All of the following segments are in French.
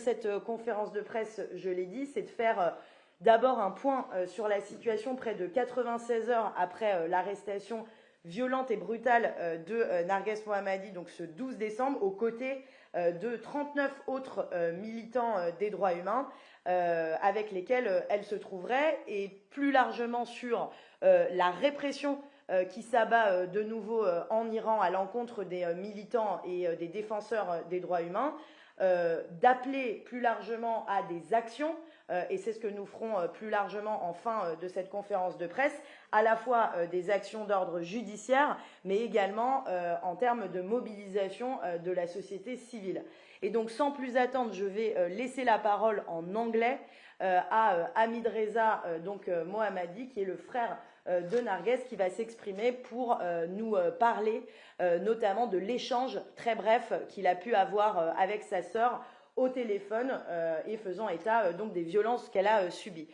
cette conférence de presse, je l'ai dit, c'est de faire d'abord un point sur la situation près de 96 heures après l'arrestation violente et brutale de Narges Mohammadi, donc ce 12 décembre, aux côtés de 39 autres militants des droits humains avec lesquels elle se trouverait, et plus largement sur la répression qui s'abat de nouveau en Iran à l'encontre des militants et des défenseurs des droits humains, d'appeler plus largement à des actions, et c'est ce que nous ferons plus largement en fin de cette conférence de presse, à la fois des actions d'ordre judiciaire, mais également en termes de mobilisation de la société civile. Et donc, sans plus attendre, je vais laisser la parole en anglais à Hamid Reza Mohammadi, qui est le frère de Narges, qui va s'exprimer pour nous parler notamment de l'échange très bref qu'il a pu avoir avec sa sœur au téléphone et faisant état donc des violences qu'elle a subies.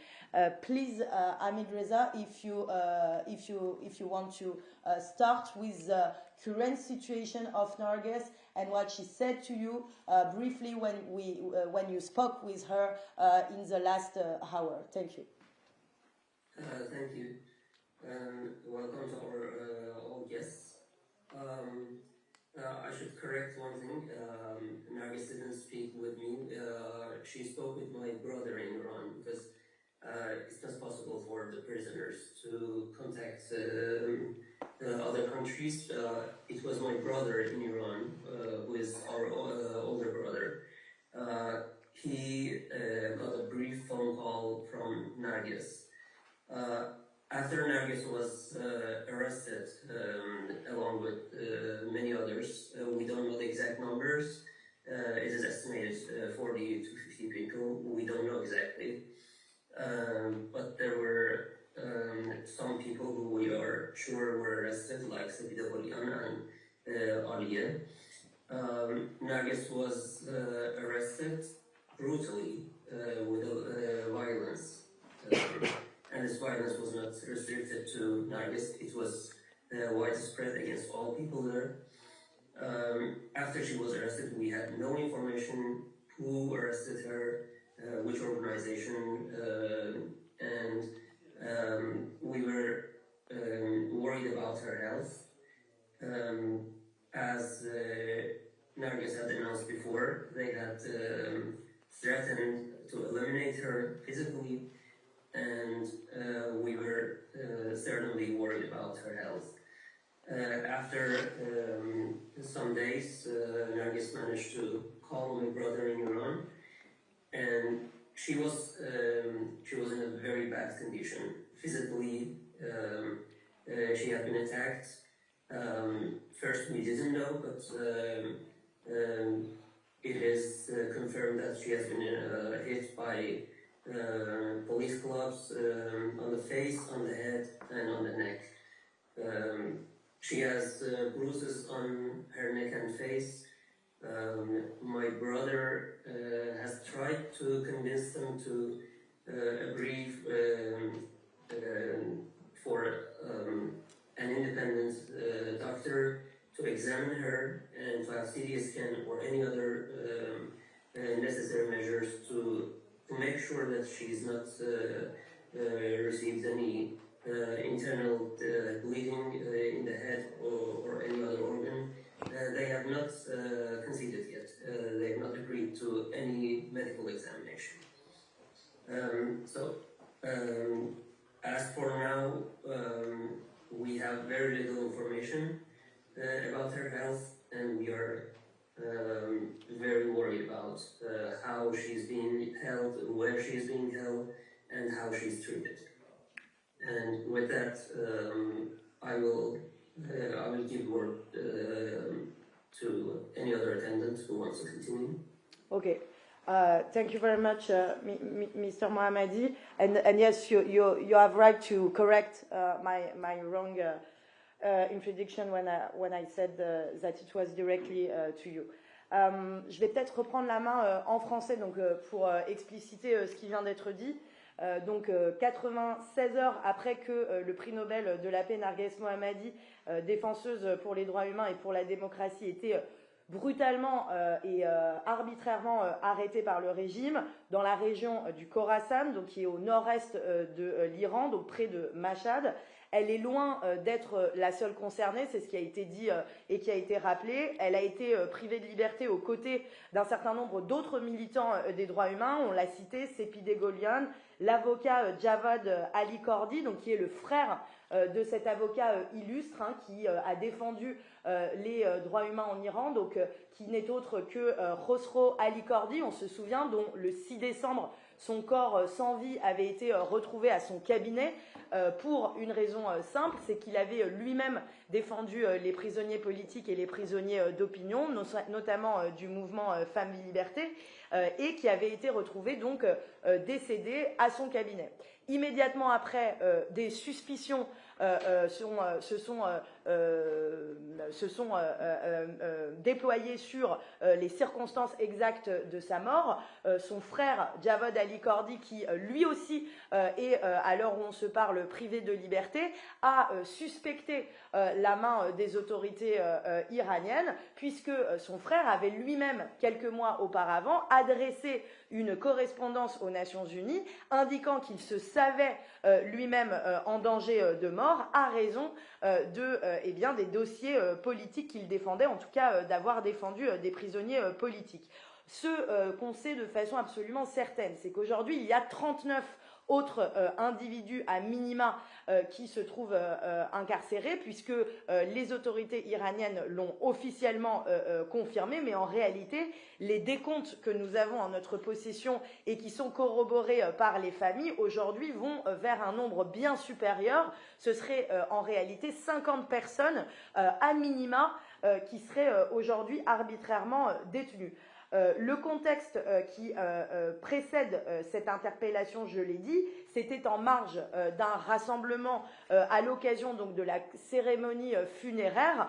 Please, Hamid Reza, if you want to start with the current situation of Narges and what she said to you briefly when you spoke with her in the last hour. Thank you. Thank you. Welcome to our all guests. I should correct one thing. Narges didn't speak with me. She spoke with my brother in Iran because it's not possible for the prisoners to contact other countries. It was my brother in Iran, who is our older brother. He got a brief phone call from Narges. After Narges was arrested, along with many others, we don't know the exact numbers. It is estimated 40 to 50 people. We don't know exactly. But there were some people who we are sure were arrested, like Sabida Bolian and Aliye. Narges was arrested brutally with violence. And this violence was not restricted to Narges, it was widespread against all people there. After she was arrested, we had no information who arrested her, which organization, and we were worried about her health. As Narges had announced before, they had threatened to eliminate her physically, and we were certainly worried about her health. After some days, Narges managed to call my brother in Iran, and she was in a very bad condition. Physically, she had been attacked. First, we didn't know, but it is confirmed that she has been hit by police clubs on the face, on the head, and on the neck. She has bruises on her neck and face. My brother has tried to convince them to agree for an independent doctor to examine her and to have CT scan or any other necessary measures to make sure that she's not received any internal bleeding in the head or any other organ. They have not conceded yet. They have not agreed to any medical examination. As for now, we have very little information about her health, and we are very worried about how she's being held, where she's being held, and how she's treated. And with that, I will give word to any other attendant who wants to continue. Okay. Thank you very much, Mr. Mohammadi. And yes, you have right to correct my wrong introduction when I said that it was directly to you. Je vais peut-être reprendre la main en français donc, pour expliciter ce qui vient d'être dit. Donc 96 heures après que le prix Nobel de la paix Narges Mohammadi, défenseuse pour les droits humains et pour la démocratie, était brutalement et arbitrairement arrêtée par le régime dans la région du Khorasan, donc qui est au nord-est de l'Iran, donc près de Mashhad. Elle est loin d'être la seule concernée, c'est ce qui a été dit et qui a été rappelé. Elle a été privée de liberté aux côtés d'un certain nombre d'autres militants des droits humains. On l'a cité, Sepi Degolian, l'avocat Javad Ali Kordi, donc qui est le frère de cet avocat illustre qui a défendu les droits humains en Iran, donc qui n'est autre que Khosrow Ali Kordi, on se souvient, dont le 6 décembre, son corps sans vie avait été retrouvé à son cabinet pour une raison simple, c'est qu'il avait lui-même défendu les prisonniers politiques et les prisonniers d'opinion, notamment du mouvement Femmes et Liberté, et qui avait été retrouvé donc décédé à son cabinet. Immédiatement après, des suspicions se sont déployées sur les circonstances exactes de sa mort. Son frère Javad Ali Kordi, qui lui aussi est, à l'heure où on se parle, privé de liberté, a suspecté la main des autorités iraniennes, puisque son frère avait lui-même, quelques mois auparavant, adressé une correspondance aux Nations Unies indiquant qu'il se savait lui-même en danger de mort à raison des dossiers politiques qu'il défendait, en tout cas d'avoir défendu des prisonniers politiques. Ce qu'on sait de façon absolument certaine, c'est qu'aujourd'hui, il y a 39 autres individus à minima qui se trouvent incarcérés, puisque les autorités iraniennes l'ont officiellement confirmé, mais en réalité, les décomptes que nous avons en notre possession et qui sont corroborés par les familles, aujourd'hui, vont vers un nombre bien supérieur. Ce serait en réalité 50 personnes à minima qui seraient aujourd'hui arbitrairement détenues. Le contexte qui précède cette interpellation, je l'ai dit, c'était en marge d'un rassemblement à l'occasion donc de la cérémonie funéraire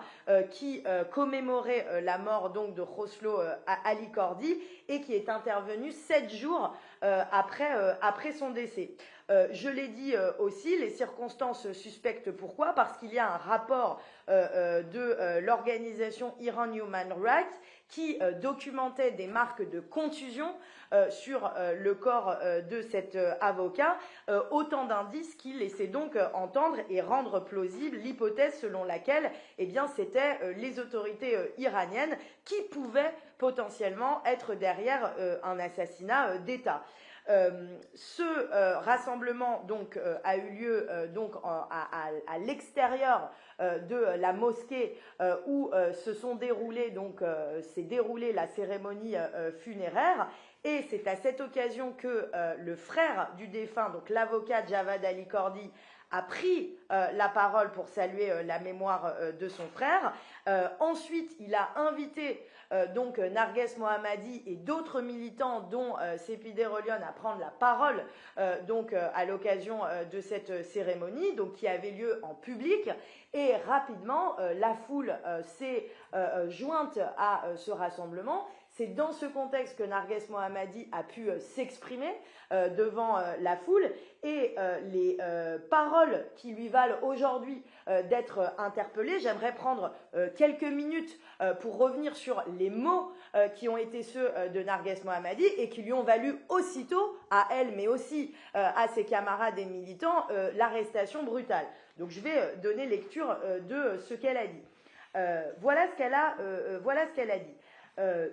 qui commémorait la mort donc de Khosrow Ali Kordi et qui est intervenue 7 jours après son décès. Je l'ai dit aussi, les circonstances suspectes. Pourquoi? Parce qu'il y a un rapport de l'organisation Iran Human Rights qui documentait des marques de contusion sur le corps de cet avocat, autant d'indices qui laissaient donc entendre et rendre plausible l'hypothèse selon laquelle c'était les autorités iraniennes qui pouvaient potentiellement être derrière un assassinat d'État. Ce rassemblement donc a eu lieu à l'extérieur de la mosquée où s'est déroulée la cérémonie funéraire, et c'est à cette occasion que le frère du défunt, donc l'avocat Javad Ali Kordi, a pris la parole pour saluer la mémoire de son frère. Ensuite, il a invité Narges Mohammadi et d'autres militants, dont Sepi Degolian, à prendre la parole à l'occasion de cette cérémonie, qui avait lieu en public. Et rapidement, la foule s'est jointe à ce rassemblement. C'est dans ce contexte que Narges Mohammadi a pu s'exprimer devant la foule, et les paroles qui lui valent aujourd'hui d'être interpellé. J'aimerais prendre quelques minutes pour revenir sur les mots qui ont été ceux de Narges Mohammadi et qui lui ont valu aussitôt, à elle mais aussi à ses camarades et militants, l'arrestation brutale. Donc je vais donner lecture de ce qu'elle a dit. Voilà ce qu'elle a dit.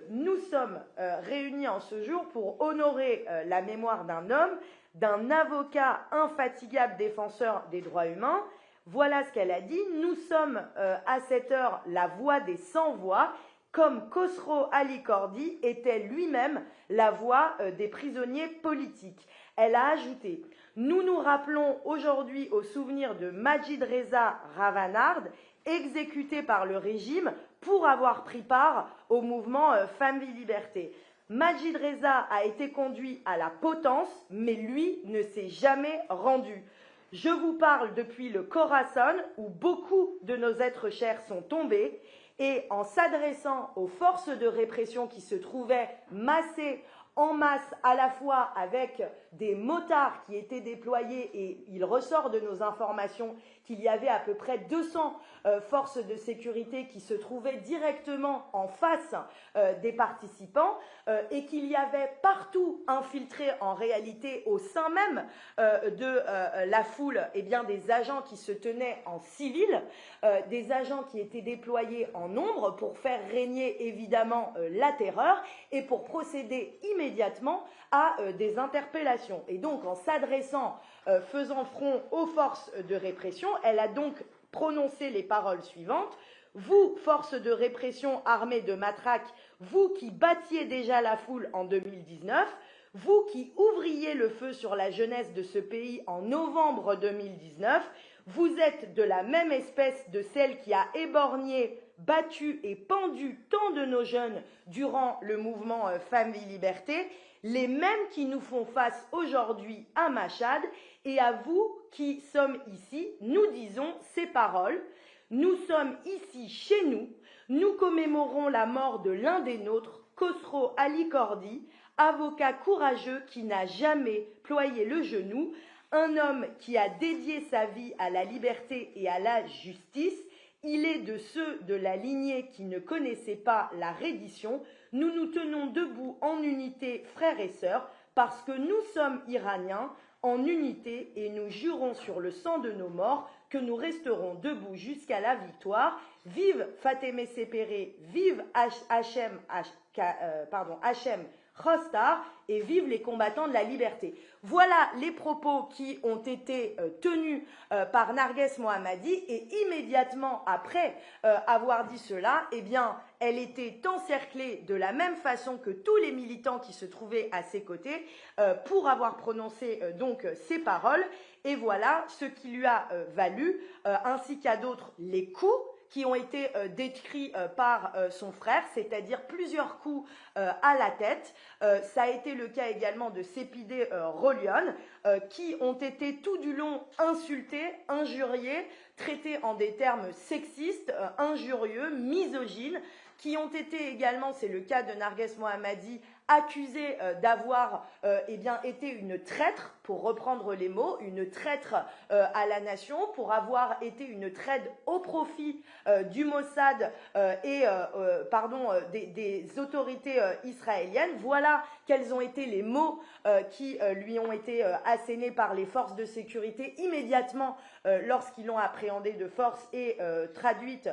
Nous sommes réunis en ce jour pour honorer la mémoire d'un homme, d'un avocat infatigable défenseur des droits humains. Voilà ce qu'elle a dit. Nous sommes à cette heure la voix des sans-voix, comme Khosrow Ali Kordi était lui-même la voix des prisonniers politiques. Elle a ajouté: nous nous rappelons aujourd'hui au souvenir de Majid Reza Ravanard, exécuté par le régime pour avoir pris part au mouvement Femmes et Liberté. Majid Reza a été conduit à la potence, mais lui ne s'est jamais rendu. Je vous parle depuis le Khorasan, où beaucoup de nos êtres chers sont tombés, et en s'adressant aux forces de répression qui se trouvaient massées en masse, à la fois avec des motards qui étaient déployés, et il ressort de nos informations qu'il y avait à peu près 200 forces de sécurité qui se trouvaient directement en face des participants, et qu'il y avait partout infiltrés en réalité au sein même de la foule, eh bien, des agents qui se tenaient en civil, des agents qui étaient déployés en nombre pour faire régner évidemment la terreur et pour procéder immédiatement à des interpellations. Et donc, en s'adressant, faisant front aux forces de répression, elle a donc prononcé les paroles suivantes: vous, forces de répression armées de matraques, vous qui battiez déjà la foule en 2019, vous qui ouvriez le feu sur la jeunesse de ce pays en novembre 2019, vous êtes de la même espèce de celle qui a éborgné, battu et pendu tant de nos jeunes durant le mouvement Famille Liberté, les mêmes qui nous font face aujourd'hui à Machhad, et à vous qui sommes ici, nous disons ces paroles: nous sommes ici chez nous, nous commémorons la mort de l'un des nôtres, Khosrow Ali Kordi, avocat courageux qui n'a jamais ployé le genou, un homme qui a dédié sa vie à la liberté et à la justice. Il est de ceux de la lignée qui ne connaissaient pas la reddition. Nous nous tenons debout en unité, frères et sœurs, parce que nous sommes Iraniens, en unité, et nous jurons sur le sang de nos morts que nous resterons debout jusqu'à la victoire. Vive Fatemeh Sepereh, vive Hachem Khostar, et vive les combattants de la liberté. Voilà les propos qui ont été tenus par Narges Mohammadi, et immédiatement après avoir dit cela, eh bien, elle était encerclée de la même façon que tous les militants qui se trouvaient à ses côtés pour avoir prononcé donc ces paroles. Et voilà ce qui lui a valu, ainsi qu'à d'autres, les coups qui ont été décrits par son frère, c'est-à-dire plusieurs coups à la tête. Ça a été le cas également de Sepideh Rolion, qui ont été tout du long insultés, injuriés, traités en des termes sexistes, injurieux, misogynes, qui ont été également, c'est le cas de Narges Mohammadi, accusée d'avoir eh bien, été une traître, pour reprendre les mots, une traître à la nation, pour avoir été une traître au profit du Mossad et des autorités israéliennes. Voilà quels ont été les mots qui lui ont été assénés par les forces de sécurité immédiatement lorsqu'ils l'ont appréhendée de force et traduite,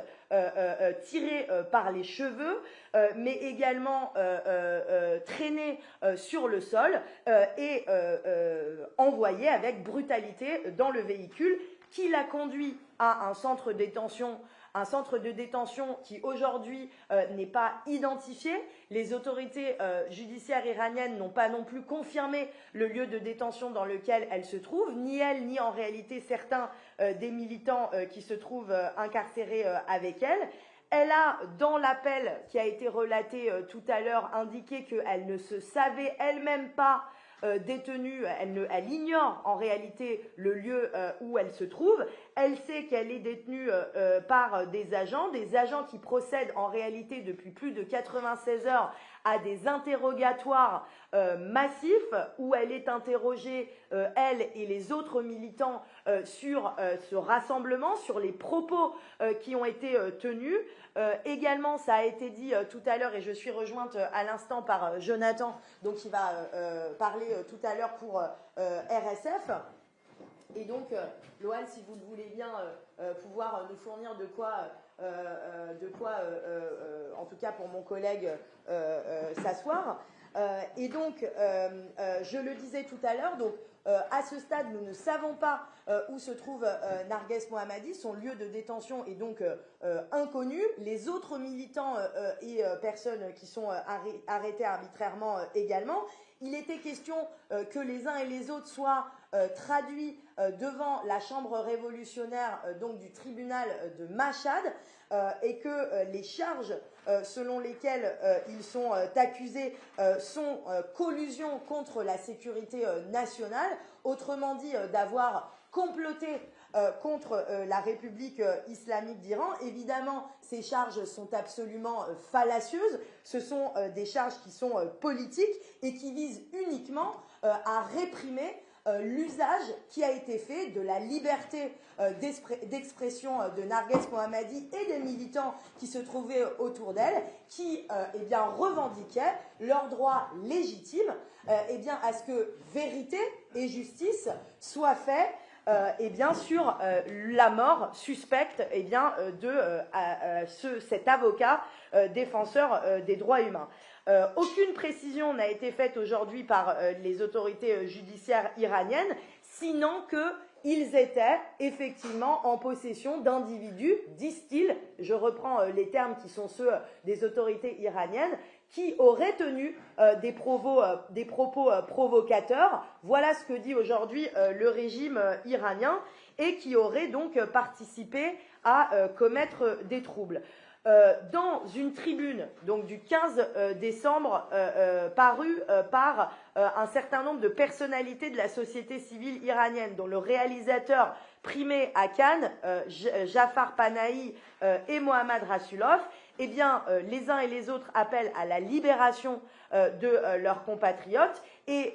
tirée par les cheveux, mais également traînée sur le sol et envoyée avec brutalité dans le véhicule qui l'a conduit à un centre de détention qui aujourd'hui n'est pas identifié. Les autorités judiciaires iraniennes n'ont pas non plus confirmé le lieu de détention dans lequel elle se trouve, ni elle, ni en réalité certains des militants qui se trouvent incarcérés avec elle. Elle a, dans l'appel qui a été relaté tout à l'heure, indiqué qu'elle ne se savait elle-même pas détenue, elle ignore en réalité le lieu où elle se trouve. Elle sait qu'elle est détenue par des agents qui procèdent en réalité depuis plus de 96 heures à des interrogatoires massifs où elle est interrogée, elle et les autres militants, sur ce rassemblement, sur les propos qui ont été tenus. Également, ça a été dit tout à l'heure, et je suis rejointe à l'instant par Jonathan, donc il va parler tout à l'heure pour RSF. Et donc, Lohan, si vous le voulez bien, pouvoir nous fournir de quoi en tout cas pour mon collègue, s'asseoir. Et donc, je le disais tout à l'heure, donc à ce stade, nous ne savons pas où se trouve Narges Mohammadi. Son lieu de détention est donc inconnu. Les autres militants et personnes qui sont arrêtés arbitrairement également. Il était question que les uns et les autres soient traduits devant la chambre révolutionnaire donc du tribunal de Machhad, et que les charges selon lesquelles ils sont accusés sont collusion contre la sécurité nationale, autrement dit d'avoir comploté contre la République islamique d'Iran. Évidemment, ces charges sont absolument fallacieuses. Ce sont des charges qui sont politiques et qui visent uniquement à réprimer l'usage qui a été fait de la liberté d'expression de Narges Mohammadi et des militants qui se trouvaient autour d'elle, qui revendiquaient leur droit légitime à ce que vérité et justice soient faits sur la mort suspecte de cet avocat défenseur des droits humains. Aucune précision n'a été faite aujourd'hui par les autorités judiciaires iraniennes, sinon qu'ils étaient effectivement en possession d'individus, disent-ils, je reprends les termes qui sont ceux des autorités iraniennes, qui auraient tenu des propos provocateurs, voilà ce que dit aujourd'hui le régime iranien, et qui auraient donc participé à commettre des troubles. Dans une tribune donc du 15 décembre parue par un certain nombre de personnalités de la société civile iranienne, dont le réalisateur primé à Cannes, Jafar Panahi et Mohammad Rasulov, les uns et les autres appellent à la libération de leurs compatriotes et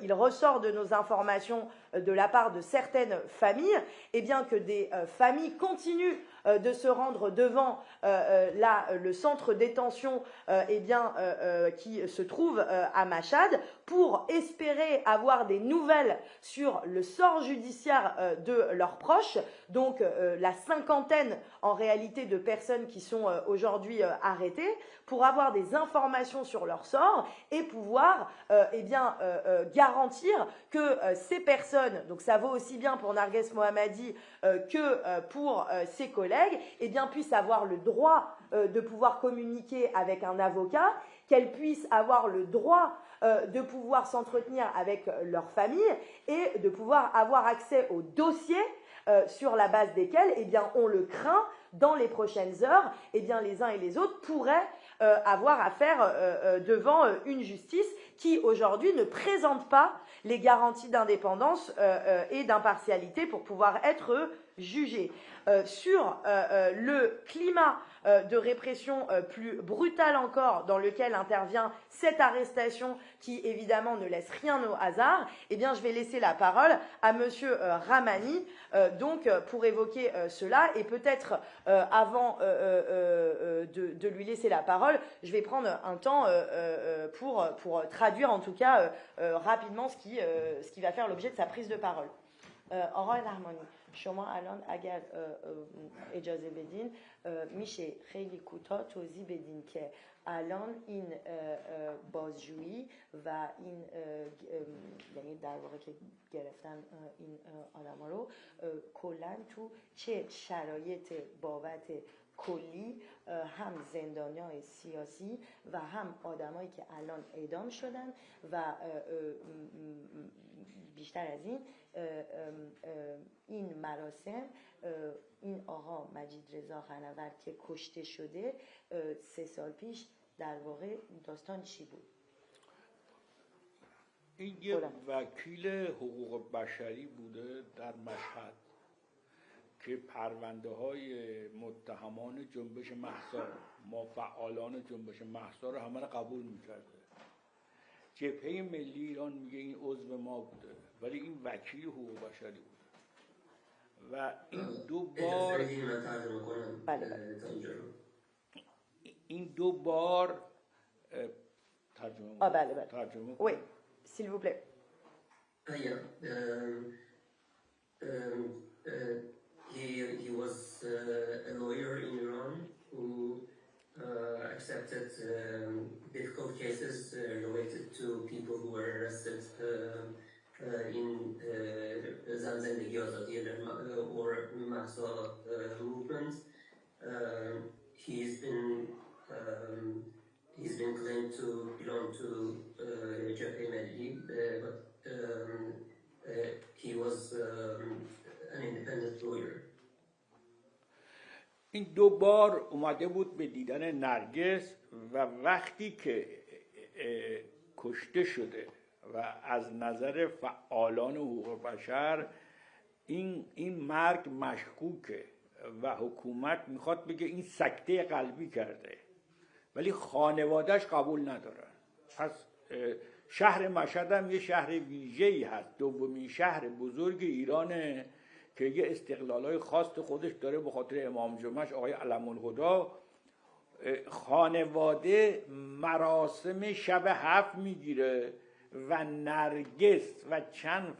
il ressort de nos informations de la part de certaines familles que des familles continuent de se rendre devant le centre de détention qui se trouve à Machhad pour espérer avoir des nouvelles sur le sort judiciaire de leurs proches, donc la cinquantaine en réalité de personnes qui sont aujourd'hui arrêtées, pour avoir des informations sur leur sort et pouvoir garantir que ces personnes, donc ça vaut aussi bien pour Narges Mohammadi que pour ses collègues, puissent avoir le droit de pouvoir communiquer avec un avocat, qu'elles puissent avoir le droit de pouvoir s'entretenir avec leur famille et de pouvoir avoir accès aux dossiers sur la base desquels, on le craint, dans les prochaines heures, les uns et les autres pourraient avoir affaire devant une justice qui, aujourd'hui, ne présente pas les garanties d'indépendance et d'impartialité pour pouvoir être jugés. Sur le climat de répression plus brutal encore dans lequel intervient cette arrestation qui évidemment ne laisse rien au hasard, je vais laisser la parole à monsieur Rahmani pour évoquer cela et peut-être avant de lui laisser la parole, je vais prendre un temps pour traduire en tout cas rapidement ce qui va faire l'objet de sa prise de parole. آقای رحمانی شما الان اگر اجازه بدین میشه خیلی کوتاه توضیح بدین که الان این بازجویی و این یعنی در واقع که گرفتن این آدما رو کلا تو چه شرایط بابت کلی هم زندانیای سیاسی و هم آدمایی که الان اعدام شدن و بیشتر از این مراسم این آقا مجید رضا قنور که کشته شده 3 سال پیش در واقع داستان چی بود؟ این یه وکیل حقوق بشری بوده در مشهد که پرونده های متهمان جنبش مهسا ما فعالان جنبش مهسا رو همه رو قبول میکرده. جبهه ملی ایران میگه این عضو ما بوده ولی این وکیل حقوق بشری بوده و این دو بار ترجمه Oui, s'il vous plaît. He was a lawyer in Iran who accepted difficult cases related to people who were arrested in Zandagi Azadi or Mahsa movement. He's been claimed to belong to Jabhat Mehdi, but he was an independent lawyer. این دو بار اومده بود به دیدن نرگس و وقتی که کشته شده و از نظر فعالان حقوق بشر این مرگ مشکوکه و حکومت میخواد بگه این سکته قلبی کرده، ولی خانوادهش قبول ندارن. پس شهر مشهد هم یه شهر ویژه‌ای هست، دومین شهر بزرگ ایرانه که یه استقلالای خاص خودش داره به خاطر امام جمعهش آقای علم الهدا. خانواده مراسم شب 7 میگیره و نرگس و چند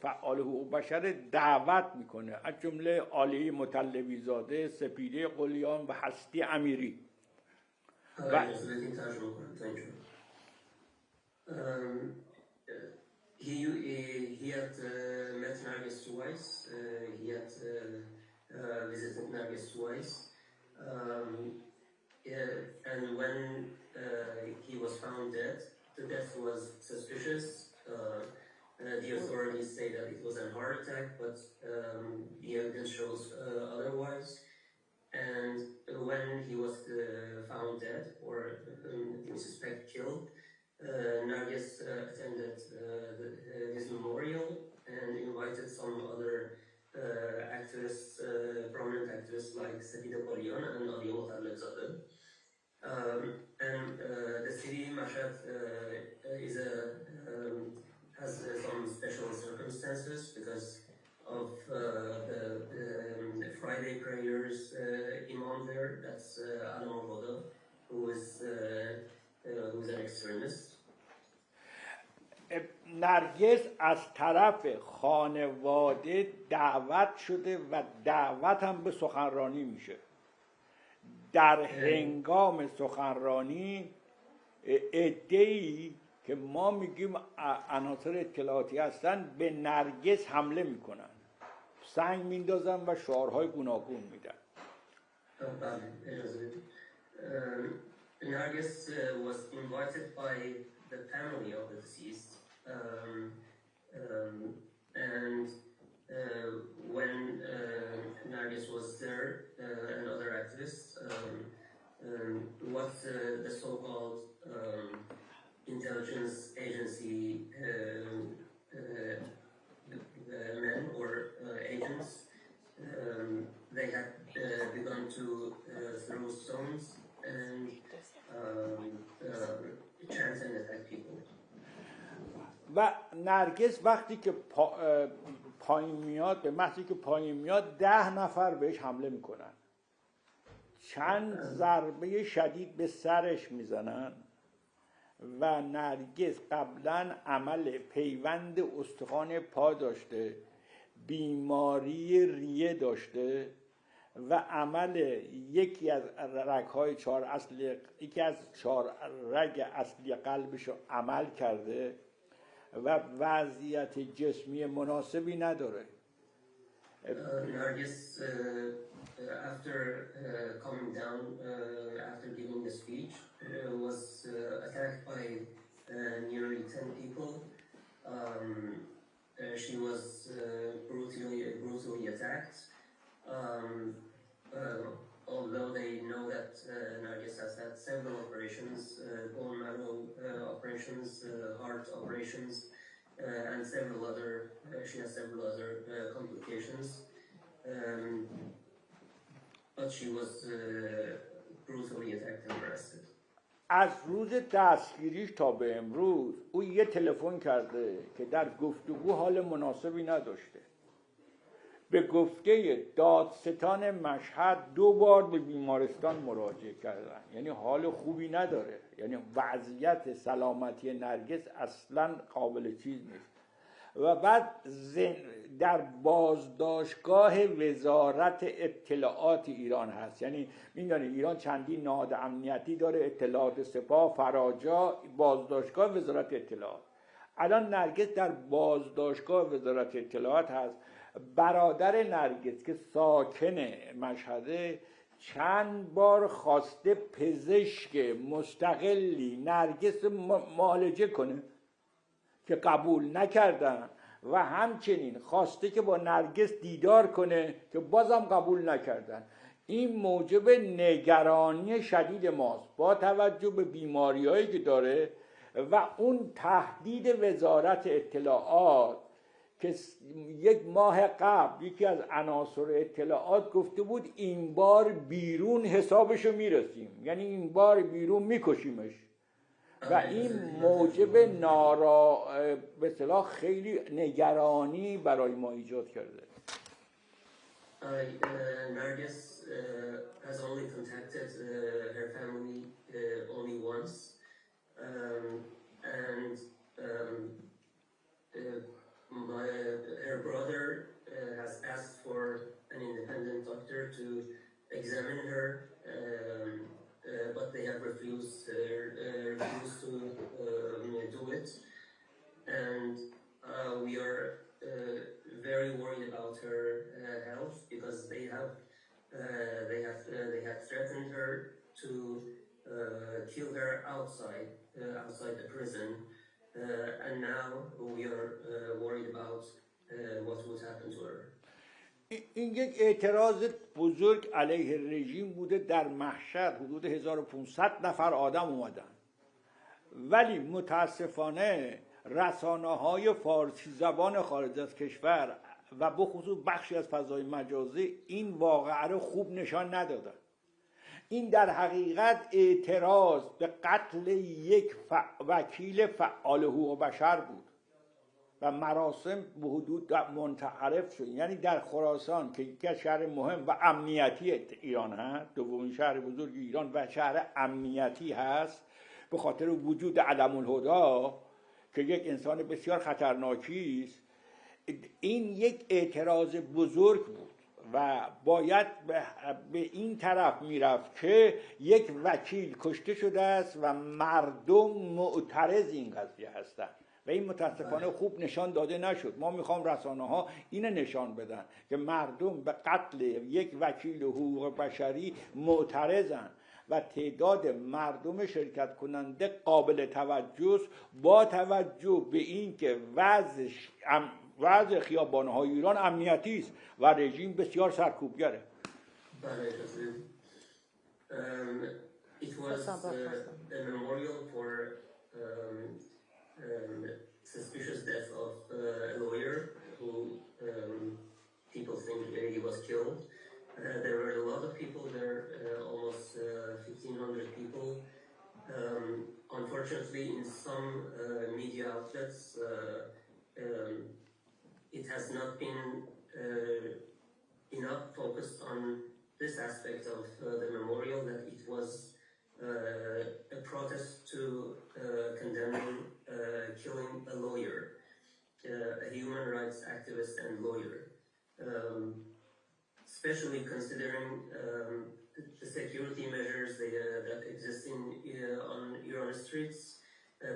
فعال حقوق بشر دعوت میکنه، از جمله عالی مطلبی زاده، سپیده قلیان و هستی امیری. He had met Nargis twice. He had visited Nargis twice. And when he was found dead, the death was suspicious. The authorities say that it was a heart attack, but the evidence shows otherwise. And when he was found dead, or we suspect killed, Nargis attended his memorial and invited some other activists, prominent activists like Sapida Qolian and Ali Mutallabzadeh. And the city Mashhad has some special circumstances because of the Friday prayers imam there. That's Alam al-Huda, who is an extremist. نرگس از طرف خانواده دعوت شده و دعوت هم به سخنرانی میشه. در هنگام سخنرانی عده‌ای که ما میگیم عناصر اطلاعاتی هستن به نرگس حمله میکنن، سنگ میندازن و شعارهای گوناگون میدن. Nargis was invited by the family of the deceased, and when Nargis was there and other activists, what the so-called intelligence agency men or agents, they had begun to throw stones and chant and attack people. و نرگس وقتی که پایین میاد، به محضی که پایین میاد 10 نفر بهش حمله میکنن، چند ضربه شدید به سرش میزنن و نرگس قبلا عمل پیوند استخوان پا داشته، بیماری ریه داشته و عمل یکی از رگ‌های 4 رگ اصلی قلبش رو عمل کرده و وضعیت جسمی مناسبی نداره. Nargis, after coming down, after giving the speech, was attacked by nearly 10 people. She was brutally attacked. Although they know that Nargis has had several operations, bone marrow operations, heart operations, and she has several other complications. But she was brutally attacked and arrested. از روز دستگیریش تا به امروز او یه تلفن کرده که در گفتگو حال مناسبی نداشته. به گفته دادستان مشهد 2 بار به بیمارستان مراجعه کردن، یعنی حال خوبی نداره، یعنی وضعیت سلامتی نرگس اصلا قابل چیز نیست. و بعد در بازداشتگاه وزارت اطلاعات ایران هست، یعنی میدونید ایران چندین نهاد امنیتی داره، اطلاعات سپاه، فراجا، بازداشتگاه وزارت اطلاعات. الان نرگس در بازداشتگاه وزارت اطلاعات هست. برادر نرگس که ساکن مشهده چند بار خواسته پزشک مستقلی نرگس معالجه کنه که قبول نکردن و همچنین خواسته که با نرگس دیدار کنه که بازم قبول نکردن. این موجب نگرانی شدید ماست با توجه به بیماری‌هایی که داره و اون تهدید وزارت اطلاعات که یک ماه قبل یکی از عناصر اطلاعات گفته بود این بار بیرون حسابشو میرسیم، یعنی این بار بیرون میکشیمش و این موجب به اصطلاح خیلی نگرانی برای ما ایجاد کرده. Narges has only contacted her family only once, and her brother has asked for an independent doctor to examine her, but they have refused to do it, and we are very worried about her health because they have threatened her to kill her outside the prison, and now we are worried about what would happen to her. این یک اعتراض بزرگ علیه رژیم بوده. در مشهد حدود 1500 نفر آدم اومدن، ولی متاسفانه رسانه‌های فارسی زبان خارج از کشور و به خصوص بخشی از فضای مجازی این واقعه رو خوب نشان ندادن. این در حقیقت اعتراض به قتل یک وکیل فعال حقوق بشر بود و مراسم به حدود منتعرف شد. یعنی در خراسان که یکی از شهر مهم و امنیتی ایران هست، دومین شهر بزرگ ایران و شهر امنیتی هست به خاطر وجود علم الهدی که یک انسان بسیار خطرناکی است، این یک اعتراض بزرگ بود و باید به این طرف میرفت که یک وکیل کشته شده است و مردم معترض این قضیه هستند و این متاسفانه خوب نشان داده نشد. ما میخوام رسانه ها اینو نشان بدن که مردم به قتل یک وکیل حقوق بشری معترضن و تعداد مردم شرکت کننده قابل توجه با توجه به این که وضع خیابان‌های ایران امنیتی است و رژیم بسیار سرکوبگره. It was a memorial for suspicious death of a lawyer who people think he was killed. There were a lot of people there, almost 1,500 people. Unfortunately, in some media outlets, it has not been enough focused on this aspect of the memorial, that it was a protest to condemning killing a lawyer, a human rights activist and lawyer. Especially considering the security measures that exist on Iran streets,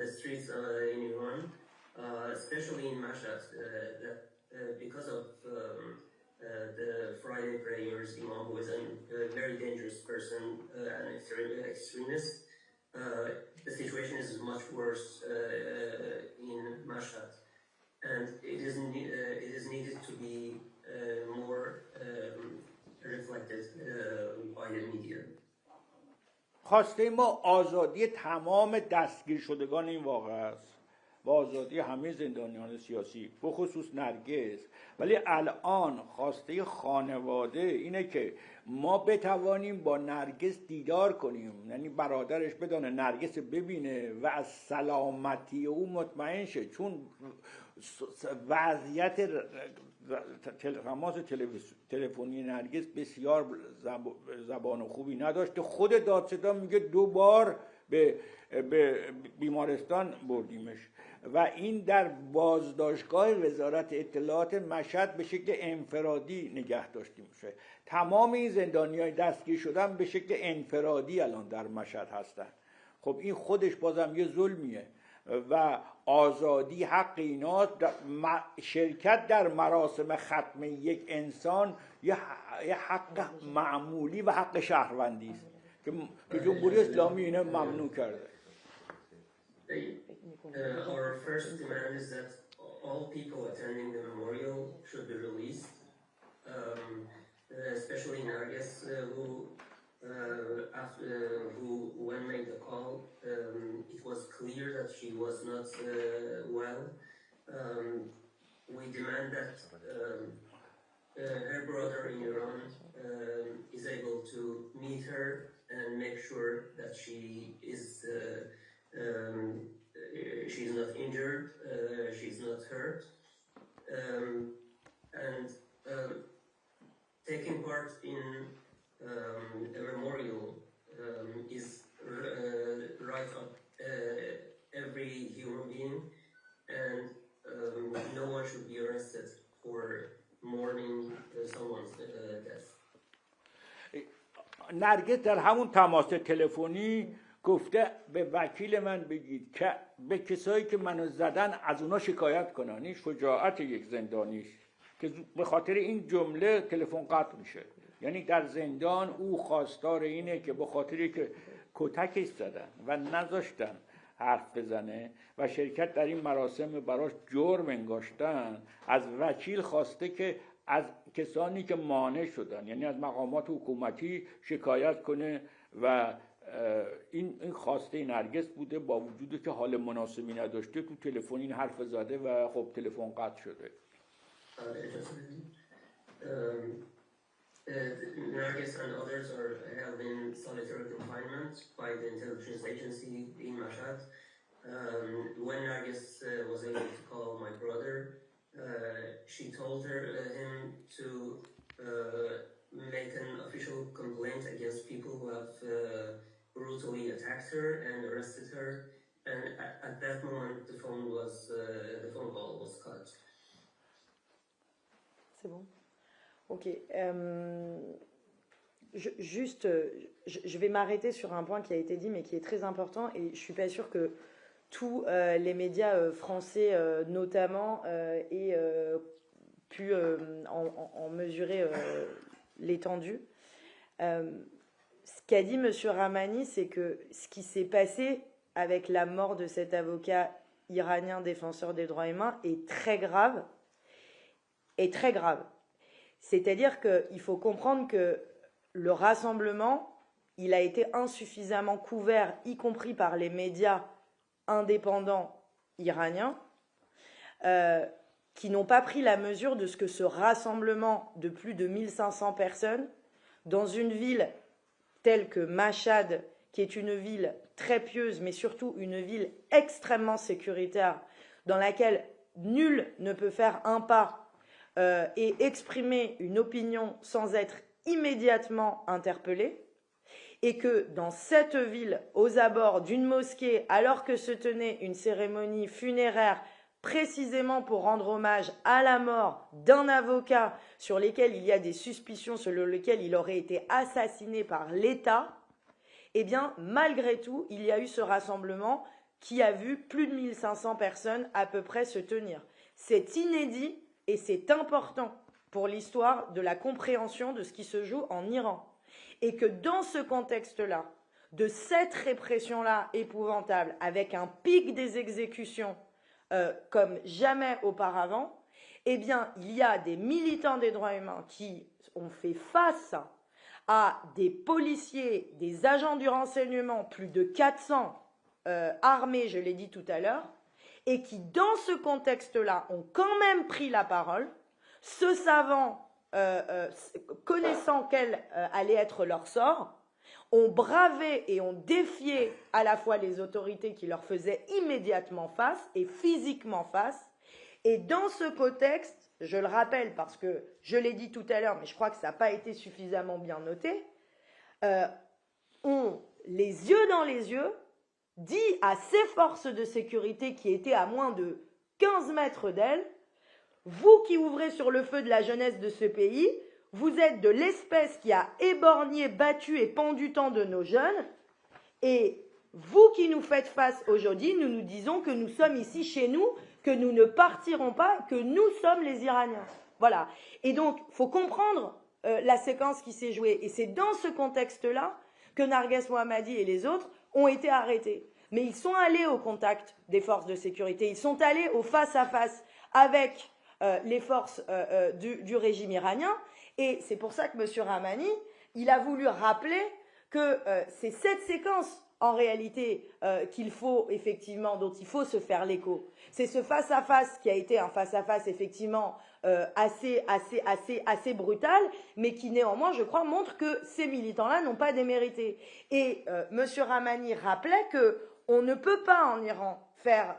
the streets in Iran, especially in Mashhad, that because of the Friday prayers, Imam, who is a very dangerous person, an extremist, the situation is much worse in Mashhad, and it is needed to be more reflected by the media. خواسته ما آزادی تمام دستگیر شدگان این واقعه است و آزادی همه زندانیان سیاسی، به خصوص نرگس. ولی الان خواسته خانواده اینه که ما بتوانیم با نرگس دیدار کنیم، یعنی برادرش بدانه نرگس ببینه و از سلامتی او مطمئن شه، چون وضعیت تماس تلفنی نرگس بسیار زبان خوبی نداشته. خود دادستان میگه 2 بار به بیمارستان بردیمش و این در بازداشتگاه وزارت اطلاعات مشهد به شکل انفرادی نگه داشته میشه. تمام این زندانیای دستگیر شدن به شکل انفرادی الان در مشهد هستن. خب این خودش بازم یه ظلمیه و آزادی حق ایناست. شرکت در مراسم ختم یک انسان یه حق معمولی و حق شهروندی است که جمهوری اسلامی اینو ممنوع کرده. Our first demand is that all people attending the memorial should be released, especially Narges, who when made the call, it was clear that she was not well. we demand that her brother in Iran is able to meet her and make sure that she's not injured, she's not hurt, and taking part in a memorial is right of every human being, and no one should be arrested for mourning someone's death. نرگس در همون تماس تلفنی گفته به وکیل من بگید که به کسایی که منو زدن از اونا شکایت کنن. این شجاعت یک زندانیش که به خاطر این جمله تلفن قطع میشه. یعنی در زندان او خواستار اینه که به خاطری که کتکش زدن و نذاشتن حرف بزنه و شرکت در این مراسم براش جرم انگاشتن، از وکیل خواسته که از کسانی که مانع شدن، یعنی از مقامات حکومتی شکایت کنه و این خواسته نرگس بوده، با وجودی که حال مناسبی نداشته تو تلفن این حرف زده و خب تلفن قطع شده. Nargis and others are held in solitary confinement by the intelligence agency in Mashhad. When Nargis was able to call my brother, she told him to make an official complaint against people who have brutally attacked her and arrested her. And at that moment, the phone call was cut. C'est bon. Ok. Je vais m'arrêter sur un point qui a été dit, mais qui est très important, et je ne suis pas sûre que tous les médias français, notamment, aient pu en mesurer l'étendue. Ce qu'a dit M. Rahmani, c'est que ce qui s'est passé avec la mort de cet avocat iranien défenseur des droits humains est très grave. C'est-à-dire qu'il faut comprendre que le rassemblement, il a été insuffisamment couvert, y compris par les médias indépendants iraniens, qui n'ont pas pris la mesure de ce que ce rassemblement de plus de 1500 personnes dans une ville telle que Mashhad, qui est une ville très pieuse, mais surtout une ville extrêmement sécuritaire, dans laquelle nul ne peut faire un pas et exprimer une opinion sans être immédiatement interpellé, et que dans cette ville, aux abords d'une mosquée, alors que se tenait une cérémonie funéraire précisément pour rendre hommage à la mort d'un avocat sur lesquels il y a des suspicions, selon lesquelles il aurait été assassiné par l'État, eh bien, malgré tout, il y a eu ce rassemblement qui a vu plus de 1500 personnes à peu près se tenir. C'est inédit et c'est important pour l'histoire de la compréhension de ce qui se joue en Iran. Et que dans ce contexte-là, de cette répression-là épouvantable, avec un pic des exécutions comme jamais auparavant, eh bien, il y a des militants des droits humains qui ont fait face à des policiers, des agents du renseignement, plus de 400 armés, je l'ai dit tout à l'heure, et qui, dans ce contexte-là, ont quand même pris la parole, se savant, connaissant quel allait être leur sort, ont bravé et ont défié à la fois les autorités qui leur faisaient immédiatement face et physiquement face. Et dans ce contexte, je le rappelle parce que je l'ai dit tout à l'heure, mais je crois que ça n'a pas été suffisamment bien noté, ont les yeux dans les yeux dit à ces forces de sécurité qui étaient à moins de 15 mètres d'elles, vous qui ouvrez sur le feu de la jeunesse de ce pays, vous êtes de l'espèce qui a éborgné, battu et pendu tant de nos jeunes, et vous qui nous faites face aujourd'hui, nous nous disons que nous sommes ici chez nous, que nous ne partirons pas, que nous sommes les Iraniens. Voilà. Et donc, il faut comprendre la séquence qui s'est jouée. Et c'est dans ce contexte-là que Narges Mohammadi et les autres ont été arrêtés. Mais ils sont allés au contact des forces de sécurité. Ils sont allés au face-à-face avec les forces du régime iranien. Et c'est pour ça que M. Rahmani, il a voulu rappeler que c'est cette séquence, en réalité qu'il faut effectivement, dont il faut se faire l'écho. C'est ce face-à-face qui a été un face-à-face effectivement assez brutal, mais qui néanmoins, je crois, montre que ces militants-là n'ont pas démérité. Et M. Rahmani rappelait qu'on ne peut pas en Iran faire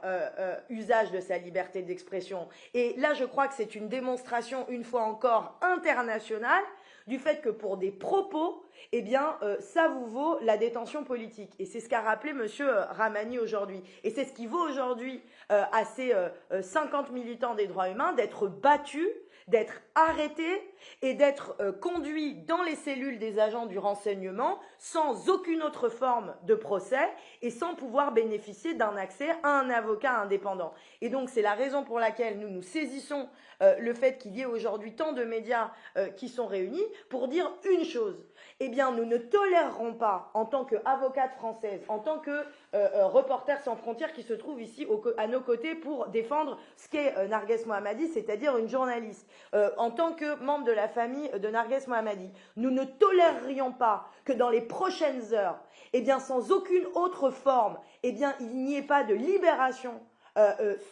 usage de sa liberté d'expression. Et là, je crois que c'est une démonstration, une fois encore, internationale, du fait que pour des propos, eh bien, ça vous vaut la détention politique. Et c'est ce qu'a rappelé M. Rahmani aujourd'hui. Et c'est ce qui vaut aujourd'hui à ces 50 militants des droits humains d'être battus, d'être arrêtés et d'être conduits dans les cellules des agents du renseignement sans aucune autre forme de procès et sans pouvoir bénéficier d'un accès à un avocat indépendant. Et donc c'est la raison pour laquelle nous nous saisissons le fait qu'il y ait aujourd'hui tant de médias qui sont réunis pour dire une chose. Eh bien, nous ne tolérerons pas, en tant qu'avocate française, en tant que Reporters sans frontières qui se trouve ici à nos côtés pour défendre ce qu'est Narges Mohammadi, c'est-à-dire une journaliste, en tant que membre de la famille de Narges Mohammadi, nous ne tolérerions pas que dans les prochaines heures, eh bien, sans aucune autre forme, eh bien, il n'y ait pas de libération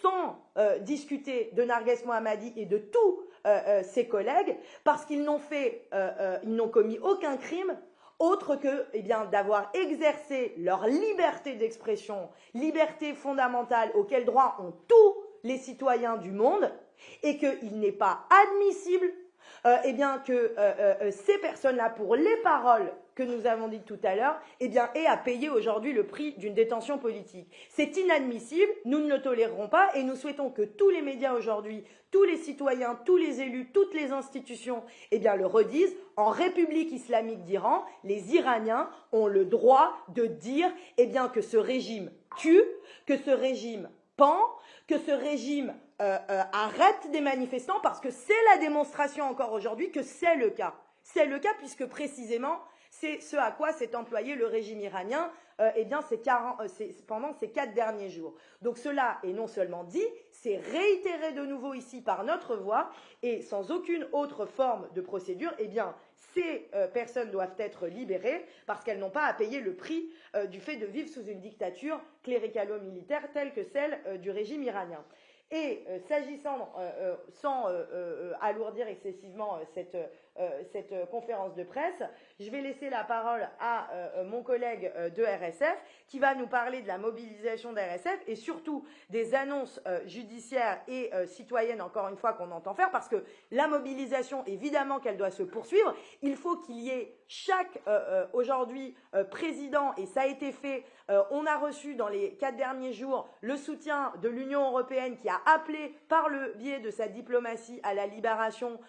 sans discuter de Narges Mohammadi et de tous ses collègues, parce qu'ils n'ont commis aucun crime autre que eh bien, d'avoir exercé leur liberté d'expression, liberté fondamentale auquel droit ont tous les citoyens du monde, et qu'il n'est pas admissible eh bien, que ces personnes-là, pour les paroles que nous avons dites tout à l'heure, eh bien, aient à payer aujourd'hui le prix d'une détention politique. C'est inadmissible, nous ne le tolérerons pas, et nous souhaitons que tous les médias aujourd'hui, tous les citoyens, tous les élus, toutes les institutions, eh bien, le redisent. En République islamique d'Iran, les Iraniens ont le droit de dire eh bien, que ce régime tue, que ce régime pend, que ce régime arrête des manifestants, parce que c'est la démonstration encore aujourd'hui que c'est le cas. C'est le cas puisque précisément, c'est ce à quoi s'est employé le régime iranien eh bien, pendant ces 4 derniers jours. Donc cela est non seulement dit, c'est réitéré de nouveau ici par notre voix, et sans aucune autre forme de procédure, eh bien, ces personnes doivent être libérées parce qu'elles n'ont pas à payer le prix du fait de vivre sous une dictature cléricalo-militaire telle que celle du régime iranien. Et s'agissant, sans alourdir excessivement cette conférence de presse, je vais laisser la parole à mon collègue de RSF qui va nous parler de la mobilisation d'RSF et surtout des annonces judiciaires et citoyennes, encore une fois, qu'on entend faire, parce que la mobilisation, évidemment qu'elle doit se poursuivre. Il faut qu'il y ait chaque, aujourd'hui, président, et ça a été fait, on a reçu dans les 4 derniers jours le soutien de l'Union européenne qui a appelé par le biais de sa diplomatie à la libération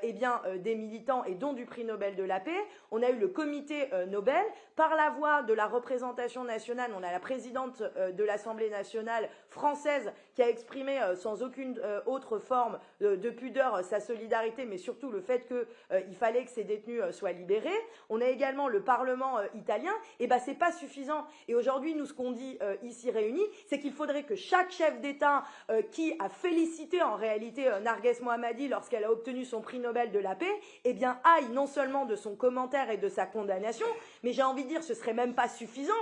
eh bien, des militants et dont du prix Nobel de la paix. On a eu le comité Nobel. Par la voix de la représentation nationale, on a la présidente de l'Assemblée nationale française qui a exprimé sans aucune autre forme de pudeur sa solidarité, mais surtout le fait qu'il fallait que ces détenus soient libérés. On a également le Parlement italien. Et ben c'est pas suffisant. Et aujourd'hui, nous, ce qu'on dit ici réunis, c'est qu'il faudrait que chaque chef d'État qui a félicité en réalité Narges Mohammadi lorsqu'elle a obtenu son prix Nobel de la paix, eh bien aille non seulement de son commentaire et de sa condamnation, mais j'ai envie de dire ce serait même pas suffisant,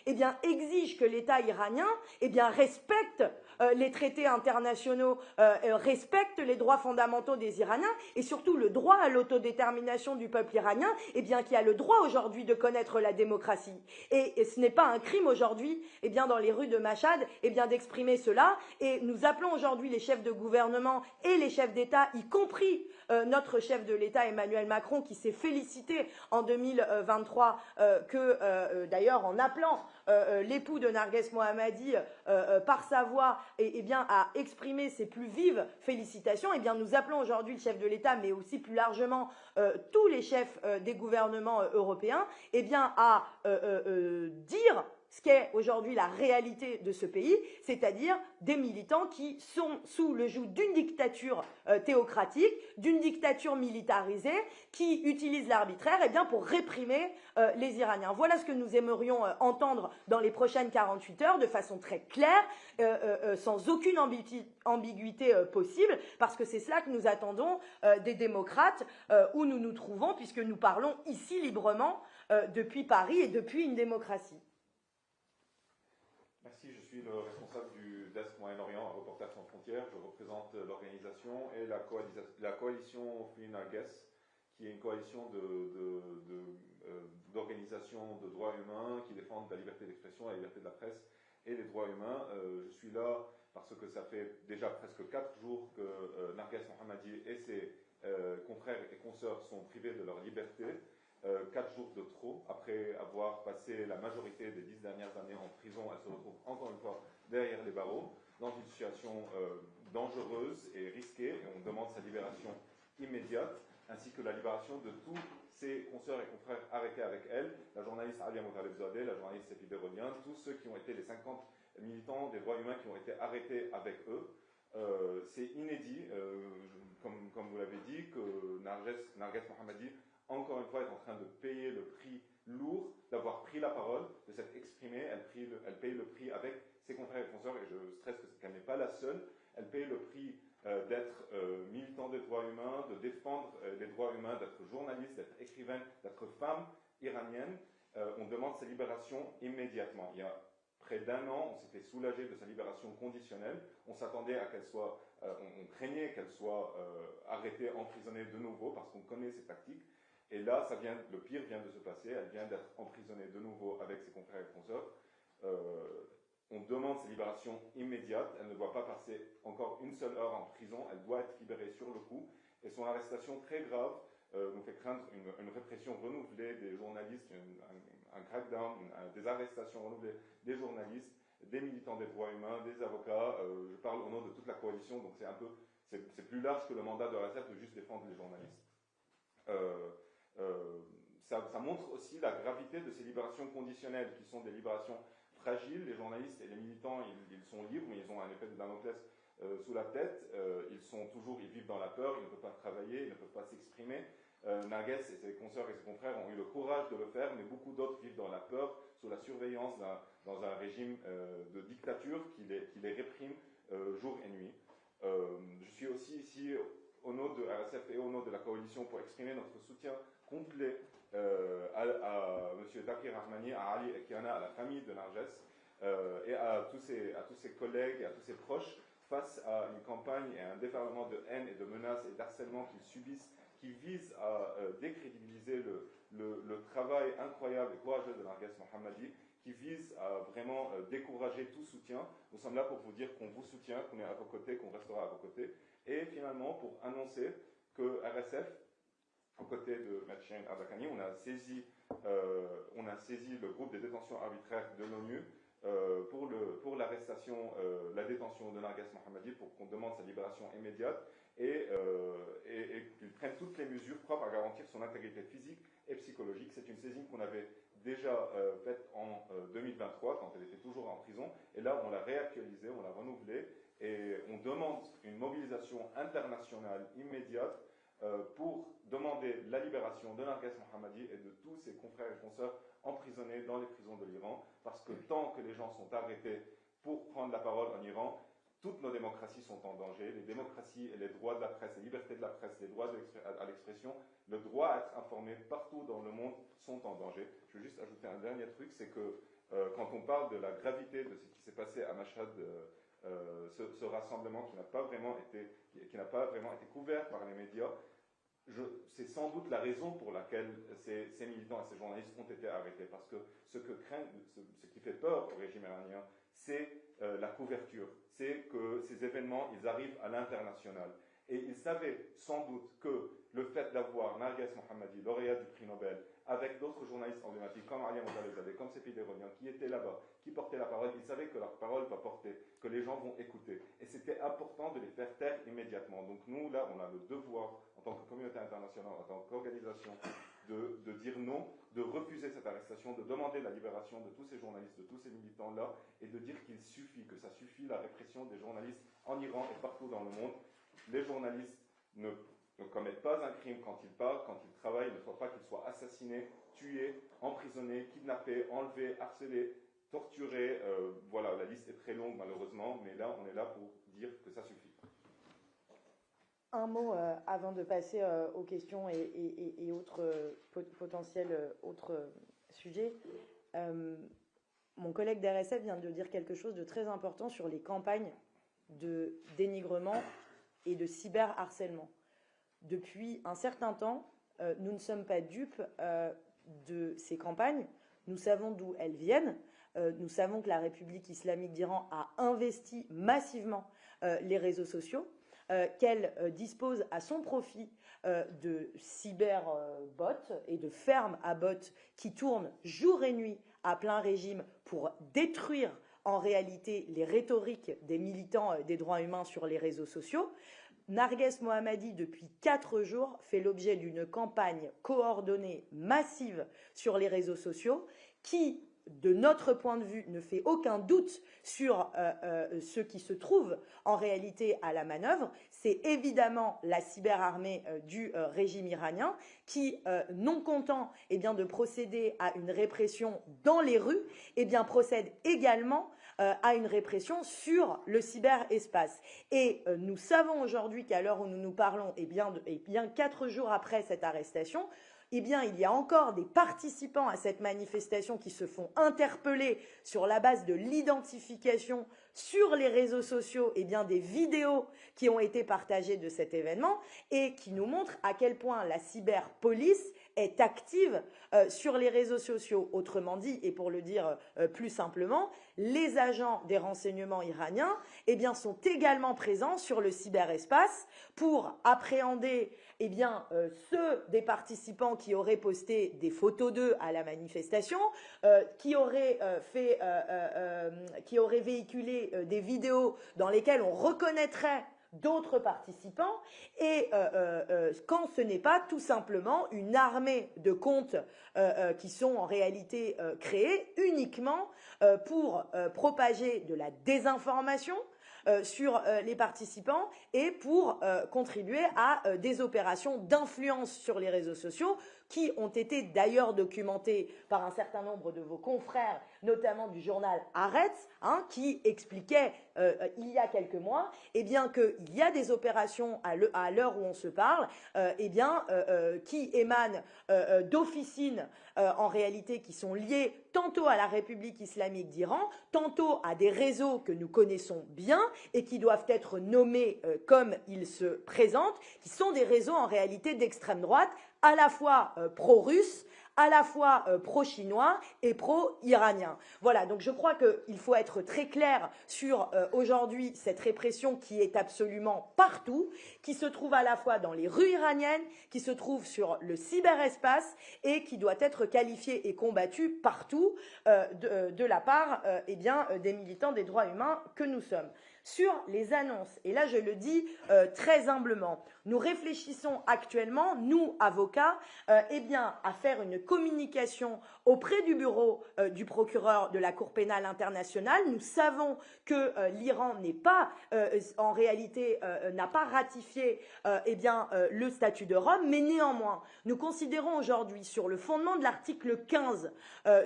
eh bien exige que l'État iranien eh bien respecte les traités internationaux, respecte les droits fondamentaux des Iraniens et surtout le droit à l'autodétermination du peuple iranien, eh bien qui a le droit aujourd'hui de connaître la démocratie. Et ce n'est pas un crime aujourd'hui, eh bien dans les rues de Machhad, eh bien d'exprimer cela. Et nous appelons aujourd'hui les chefs de gouvernement et les chefs d'État, y compris notre chef de l'État Emmanuel Macron, qui s'est félicité en 2023 que d'ailleurs en appelant l'époux de Narges Mohammadi par sa voix et bien à exprimer ses plus vives félicitations, et bien nous appelons aujourd'hui le chef de l'État, mais aussi plus largement tous les chefs des gouvernements européens, et bien à dire ce qu'est aujourd'hui la réalité de ce pays, c'est-à-dire des militants qui sont sous le joug d'une dictature théocratique, d'une dictature militarisée, qui utilise l'arbitraire eh bien, pour réprimer les Iraniens. Voilà ce que nous aimerions entendre dans les prochaines 48 heures, de façon très claire, sans aucune ambiguïté possible, parce que c'est cela que nous attendons des démocrates où nous nous trouvons, puisque nous parlons ici librement depuis Paris et depuis une démocratie. suis le responsable du desk Moyen-Orient à Reporters sans frontières. Je représente l'organisation et la coalition Free Narges, qui est une coalition d'organisations de droits humains qui défendent la liberté d'expression, la liberté de la presse et les droits humains. Je suis là parce que ça fait déjà presque 4 jours que Narges Mohammadi et ses confrères et consoeurs sont privés de leur liberté. 4 jours de trop, après avoir passé la majorité des 10 dernières années en prison, elle se retrouve encore une fois derrière les barreaux, dans une situation dangereuse et risquée, et on demande sa libération immédiate, ainsi que la libération de tous ses consoeurs et confrères arrêtés avec elle, la journaliste Alia Moutalebzadeh, la journaliste Sepi Berodian, tous ceux qui ont été les 50 militants des droits humains qui ont été arrêtés avec eux. C'est inédit, comme vous l'avez dit, que Narges Mohammadi, encore une fois, est en train de payer le prix lourd d'avoir pris la parole, de s'être exprimée. Elle paye le prix avec ses confrères et consoeurs, et je stresse qu'elle n'est pas la seule. Elle paye le prix d'être militant des droits humains, de défendre les droits humains, d'être journaliste, d'être écrivaine, d'être femme iranienne. On demande sa libération immédiatement. Il y a près d'1 an, on s'était soulagé de sa libération conditionnelle. On s'attendait à qu'elle soit, on craignait qu'elle soit arrêtée, emprisonnée de nouveau, parce qu'on connaît ses tactiques. Et là, le pire vient de se passer. Elle vient d'être emprisonnée de nouveau avec ses confrères et consoeurs. On demande sa libération immédiate. Elle ne doit pas passer encore une seule heure en prison. Elle doit être libérée sur le coup. Et son arrestation très grave nous fait craindre une répression renouvelée des journalistes, un crackdown, des arrestations renouvelées des journalistes, des militants des droits humains, des avocats. Je parle au nom de toute la coalition, donc c'est plus large que le mandat de RSF de juste défendre les journalistes. Ça montre aussi la gravité de ces libérations conditionnelles, qui sont des libérations fragiles. Les journalistes et les militants, ils sont libres, mais ils ont un épée de Damoclès sous la tête. Ils vivent dans la peur, ils ne peuvent pas travailler, ils ne peuvent pas s'exprimer. Narges et ses consoeurs et ses confrères ont eu le courage de le faire, mais beaucoup d'autres vivent dans la peur, sous la surveillance dans un régime de dictature qui les réprime jour et nuit. Je suis aussi ici au nom de RSF et au nom de la coalition pour exprimer notre soutien complet à M. Takir Rahmani, à Ali Ekiana, à la famille de Narges et à tous ses collègues et à tous ses proches face à une campagne et un déferlement de haine et de menaces et d'harcèlement qu'ils subissent, qui vise à décrédibiliser le travail incroyable et courageux de Narges Mohammadi, qui vise à vraiment décourager tout soutien. Nous sommes là pour vous dire qu'on vous soutient, qu'on est à vos côtés, qu'on restera à vos côtés. Et finalement, pour annoncer que RSF, aux côtés de Mathieu Ardakani, on a saisi le groupe des détentions arbitraires de l'ONU pour l'arrestation, la détention de Narges Mohammadi, pour qu'on demande sa libération immédiate et qu'il prenne toutes les mesures propres à garantir son intégrité physique et psychologique. C'est une saisine qu'on avait déjà faite en 2023, quand elle était toujours en prison, et là on l'a réactualisée, on l'a renouvelée, et on demande une mobilisation internationale immédiate pour demander la libération de Narges Mohammadi et de tous ses confrères et consoeurs emprisonnés dans les prisons de l'Iran, parce que tant que les gens sont arrêtés pour prendre la parole en Iran, toutes nos démocraties sont en danger. Les démocraties et les droits de la presse, les libertés de la presse, les droits à l'expression, le droit à être informé partout dans le monde sont en danger. Je veux juste ajouter un dernier truc, c'est que quand on parle de la gravité de ce qui s'est passé à Mashhad, ce rassemblement qui n'a pas vraiment été couvert par les médias, c'est sans doute la raison pour laquelle ces militants et ces journalistes ont été arrêtés, parce que ce qui fait peur au régime iranien, c'est la couverture, c'est que ces événements, ils arrivent à l'international. Et ils savaient sans doute que le fait d'avoir Narges Mohammadi, lauréat du prix Nobel, avec d'autres journalistes emblématiques comme Alia Moutalebzadeh, comme Sepi Berodian, qui étaient là-bas, qui portaient la parole, ils savaient que leur parole va porter, que les gens vont écouter. Et c'était important de les faire taire immédiatement. Donc nous, là, on a le devoir, en tant que communauté internationale, en tant qu'organisation, de dire non, de refuser cette arrestation, de demander la libération de tous ces journalistes, de tous ces militants-là, et de dire qu'il suffit, que ça suffit la répression des journalistes en Iran et partout dans le monde. Les journalistes ne commettent pas un crime quand ils parlent, quand ils travaillent. Il ne faut pas qu'ils soient assassinés, tués, emprisonnés, kidnappés, enlevés, harcelés, torturés. Voilà, la liste est très longue malheureusement, mais là, on est là pour dire que ça suffit. Un mot avant de passer aux questions et autres potentiels autres sujets. mon collègue d'RSF vient de dire quelque chose de très important sur les campagnes de dénigrement et de cyberharcèlement. Depuis un certain temps, nous ne sommes pas dupes de ces campagnes. Nous savons d'où elles viennent. Nous savons que la République islamique d'Iran a investi massivement les réseaux sociaux, qu'elle dispose à son profit de cyberbots et de fermes à bots qui tournent jour et nuit à plein régime pour détruire en réalité les rhétoriques des militants des droits humains sur les réseaux sociaux. Narges Mohammadi, depuis 4 jours, fait l'objet d'une campagne coordonnée massive sur les réseaux sociaux qui, de notre point de vue, ne fait aucun doute sur ce qui se trouve en réalité à la manœuvre. C'est évidemment la cyberarmée du régime iranien qui, non content de procéder à une répression dans les rues, procède également à une répression sur le cyberespace. Et nous savons aujourd'hui qu'à l'heure où nous nous parlons, 4 jours après cette arrestation, il y a encore des participants à cette manifestation qui se font interpeller sur la base de l'identification sur les réseaux sociaux des vidéos qui ont été partagées de cet événement et qui nous montrent à quel point la cyberpolice est active sur les réseaux sociaux. Autrement dit, et pour le dire plus simplement, les agents des renseignements iraniens sont également présents sur le cyberespace pour appréhender ceux des participants qui auraient posté des photos d'eux à la manifestation, qui auraient véhiculé des vidéos dans lesquelles on reconnaîtrait d'autres participants et quand ce n'est pas tout simplement une armée de comptes qui sont en réalité créés uniquement pour propager de la désinformation sur les participants et pour contribuer à des opérations d'influence sur les réseaux sociaux qui ont été d'ailleurs documentées par un certain nombre de vos confrères, notamment du journal Haaretz, qui expliquait il y a quelques mois qu'il y a des opérations à l'heure où on se parle qui émanent d'officines en réalité qui sont liées tantôt à la République islamique d'Iran, tantôt à des réseaux que nous connaissons bien et qui doivent être nommés comme ils se présentent, qui sont des réseaux en réalité d'extrême droite, à la fois pro-russes, à la fois pro-chinois et pro-iranien. Voilà, donc je crois qu'il faut être très clair sur aujourd'hui cette répression qui est absolument partout, qui se trouve à la fois dans les rues iraniennes, qui se trouve sur le cyberespace et qui doit être qualifiée et combattue partout de la part des militants des droits humains que nous sommes. Sur les annonces, et là je le dis très humblement, nous réfléchissons actuellement, nous avocats, à faire une communication auprès du bureau du procureur de la Cour pénale internationale. Nous savons que l'Iran n'est pas, en réalité, n'a pas ratifié le statut de Rome, mais néanmoins, nous considérons aujourd'hui, sur le fondement de l'article 15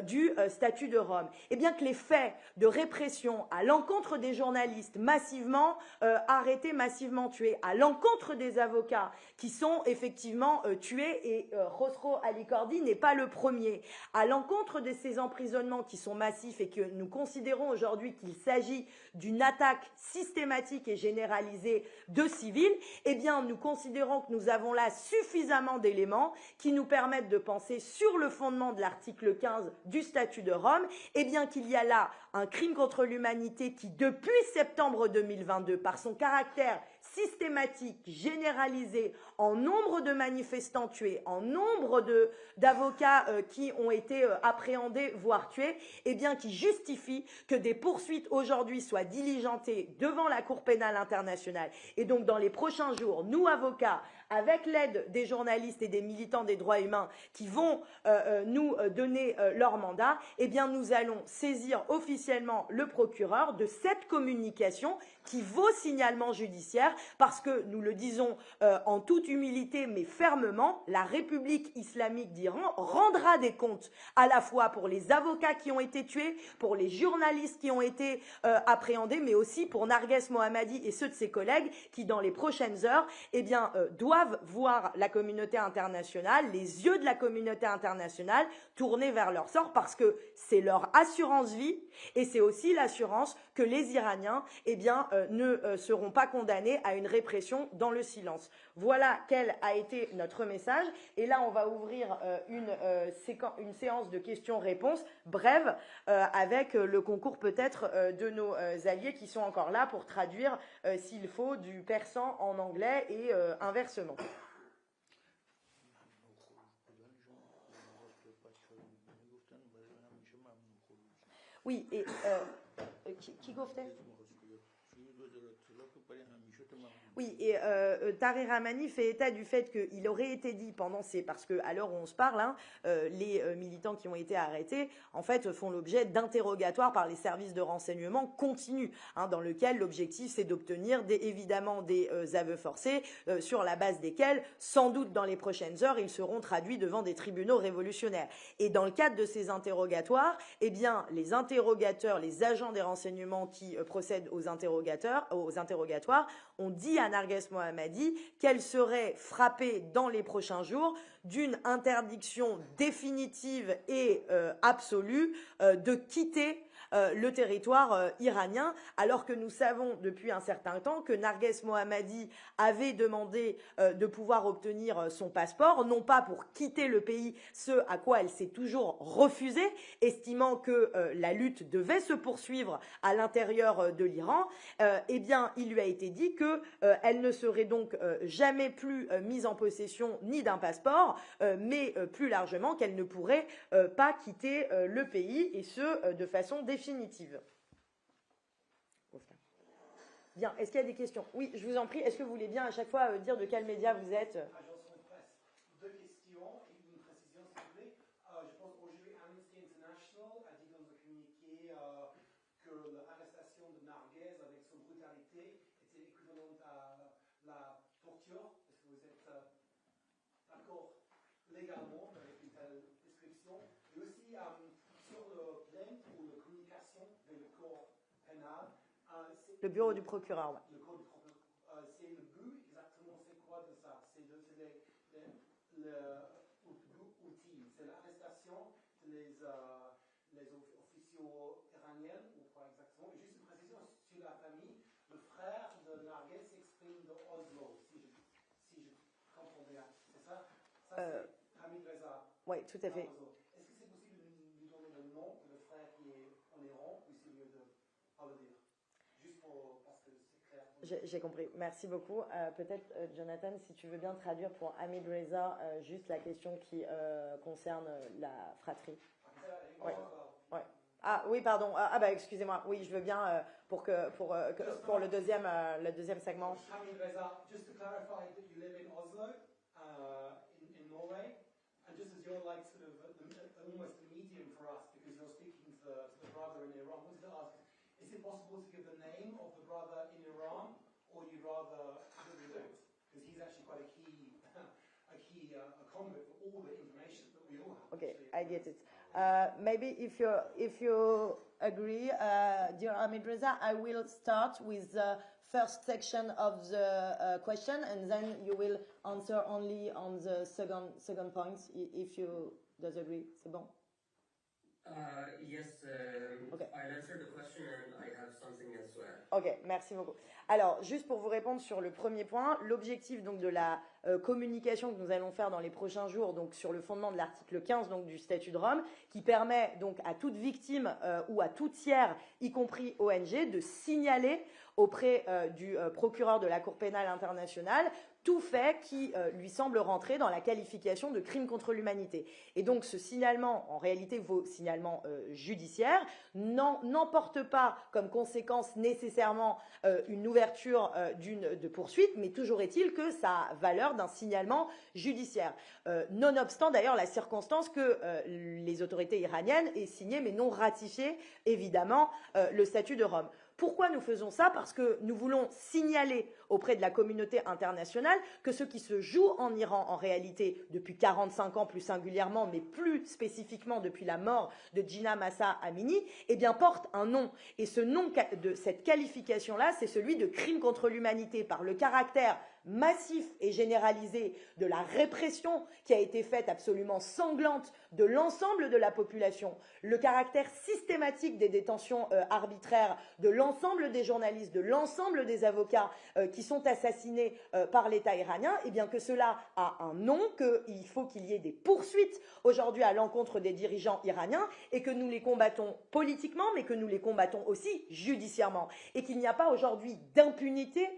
du statut de Rome, que les faits de répression à l'encontre des journalistes massivement arrêtés, massivement tués, à l'encontre des avocats qui sont effectivement tués, et Khosrow Ali-Kordi n'est pas le premier, à l'encontre de ces emprisonnements qui sont massifs et que nous considérons aujourd'hui qu'il s'agit d'une attaque systématique et généralisée de civils, nous considérons que nous avons là suffisamment d'éléments qui nous permettent de penser, sur le fondement de l'article 15 du statut de Rome, qu'il y a là un crime contre l'humanité qui, depuis septembre 2022, par son caractère systématique, généralisé, en nombre de manifestants tués, en nombre d'avocats qui ont été appréhendés, voire tués, qui justifie que des poursuites aujourd'hui soient diligentées devant la Cour pénale internationale. Et donc, dans les prochains jours, nous, avocats, avec l'aide des journalistes et des militants des droits humains qui vont nous donner leur mandat, nous allons saisir officiellement le procureur de cette communication décision qui vaut signalement judiciaire parce que, nous le disons en toute humilité mais fermement, la République islamique d'Iran rendra des comptes à la fois pour les avocats qui ont été tués, pour les journalistes qui ont été appréhendés, mais aussi pour Narges Mohammadi et ceux de ses collègues qui, dans les prochaines heures, doivent voir la communauté internationale, les yeux de la communauté internationale tournés vers leur sort parce que c'est leur assurance vie et c'est aussi l'assurance que les Iraniens ne seront pas condamnés à une répression dans le silence. Voilà quel a été notre message. Et là, on va ouvrir une séance de questions-réponses brève avec le concours peut-être de nos alliés qui sont encore là pour traduire, s'il faut, du persan en anglais et inversement. Oui, et qui gofte? Oui, et Tahrir Rahmani fait état du fait qu'il aurait été dit pendant parce que à l'heure où on se parle, les militants qui ont été arrêtés, en fait, font l'objet d'interrogatoires par les services de renseignement continus, dans lequel l'objectif c'est d'obtenir évidemment des aveux forcés, sur la base desquels, sans doute dans les prochaines heures, ils seront traduits devant des tribunaux révolutionnaires. Et dans le cadre de ces interrogatoires, les interrogateurs, les agents des renseignements qui procèdent aux interrogatoires, ont dit à Narges Mohammadi qu'elle serait frappée dans les prochains jours d'une interdiction définitive et absolue de quitter le territoire iranien, alors que nous savons depuis un certain temps que Narges Mohammadi avait demandé de pouvoir obtenir son passeport, non pas pour quitter le pays, ce à quoi elle s'est toujours refusée, estimant que la lutte devait se poursuivre à l'intérieur de l'Iran. Il lui a été dit que elle ne serait donc jamais plus mise en possession ni d'un passeport, mais plus largement qu'elle ne pourrait pas quitter le pays, et ce de façon définitive. Bien, est-ce qu'il y a des questions? Oui, je vous en prie, est-ce que vous voulez bien à chaque fois dire de quel média vous êtes? Agence Presse. Deux questions et une précision, s'il vous plaît. Je pense qu'aujourd'hui, Amnesty International a dit dans un communiqué que l'arrestation de Narges avec son brutalité était équivalente à la torture. Est-ce que vous êtes d'accord légalement avec une telle description? Et aussi, sur le plainte ou la communication vers le corps pénal, le bureau du procureur, ouais. Le corps du procureur, c'est le but exactement, c'est quoi de ça? C'est l'outil, c'est l'arrestation des officiaux iraniens, ou quoi exactement? Et juste une précision sur la famille, le frère de Narges s'exprime de Oslo, si je comprends bien, c'est ça? Ça c'est Hamid Reza. Oui, tout à fait. Est-ce que c'est possible de nous donner le nom de le frère qui est en Iran, ou c'est mieux de ne pas le dire? Juste parce que c'est clair. J'ai compris. Merci beaucoup. Peut-être, Jonathan, si tu veux bien traduire pour Hamid Reza juste la question qui concerne la fratrie. Ouais. Ouais. Ah oui, pardon. Excusez-moi. Oui, je veux bien pour le deuxième segment. Hamid Reza, just to clarify that you live in Oslo, in Norway, and just as you're like sort of almost a medium for us because you're speaking to the brother in Iran, I wanted to ask, is it possible to give the name of the brother in Iran, or you'd rather that we don't? Because he's actually quite a key conduit for all the information that we all have. Okay, I get it. Maybe if you agree, dear Hamid Reza, I will start with the first section of the question, and then you will answer only on the second point, if you does agree. C'est bon? Yes, okay. I'll answer the question and I have something as well. Ok, merci beaucoup. Alors, juste pour vous répondre sur le premier point, l'objectif donc de la communication que nous allons faire dans les prochains jours, donc sur le fondement de l'article 15 donc du statut de Rome, qui permet donc à toute victime ou à tout tiers, y compris ONG, de signaler auprès du procureur de la Cour pénale internationale tout fait qui lui semble rentrer dans la qualification de crime contre l'humanité. Et donc ce signalement, en réalité vos signalements judiciaires, n'emporte pas comme conséquence nécessairement une ouverture de poursuite, mais toujours est-il que ça a valeur d'un signalement judiciaire. Nonobstant d'ailleurs la circonstance que les autorités iraniennes aient signé mais non ratifié évidemment le statut de Rome. Pourquoi nous faisons ça? Parce que nous voulons signaler auprès de la communauté internationale que ce qui se joue en Iran, en réalité, depuis 45 ans plus singulièrement, mais plus spécifiquement depuis la mort de Jina Mahsa Amini, eh bien, porte un nom. Et ce nom de cette qualification-là, c'est celui de crime contre l'humanité, par le caractère massif et généralisé de la répression qui a été faite absolument sanglante de l'ensemble de la population, le caractère systématique des détentions arbitraires de l'ensemble des journalistes, de l'ensemble des avocats qui sont assassinés par l'État iranien, et bien que cela a un nom, qu'il faut qu'il y ait des poursuites aujourd'hui à l'encontre des dirigeants iraniens et que nous les combattons politiquement, mais que nous les combattons aussi judiciairement, et qu'il n'y a pas aujourd'hui d'impunité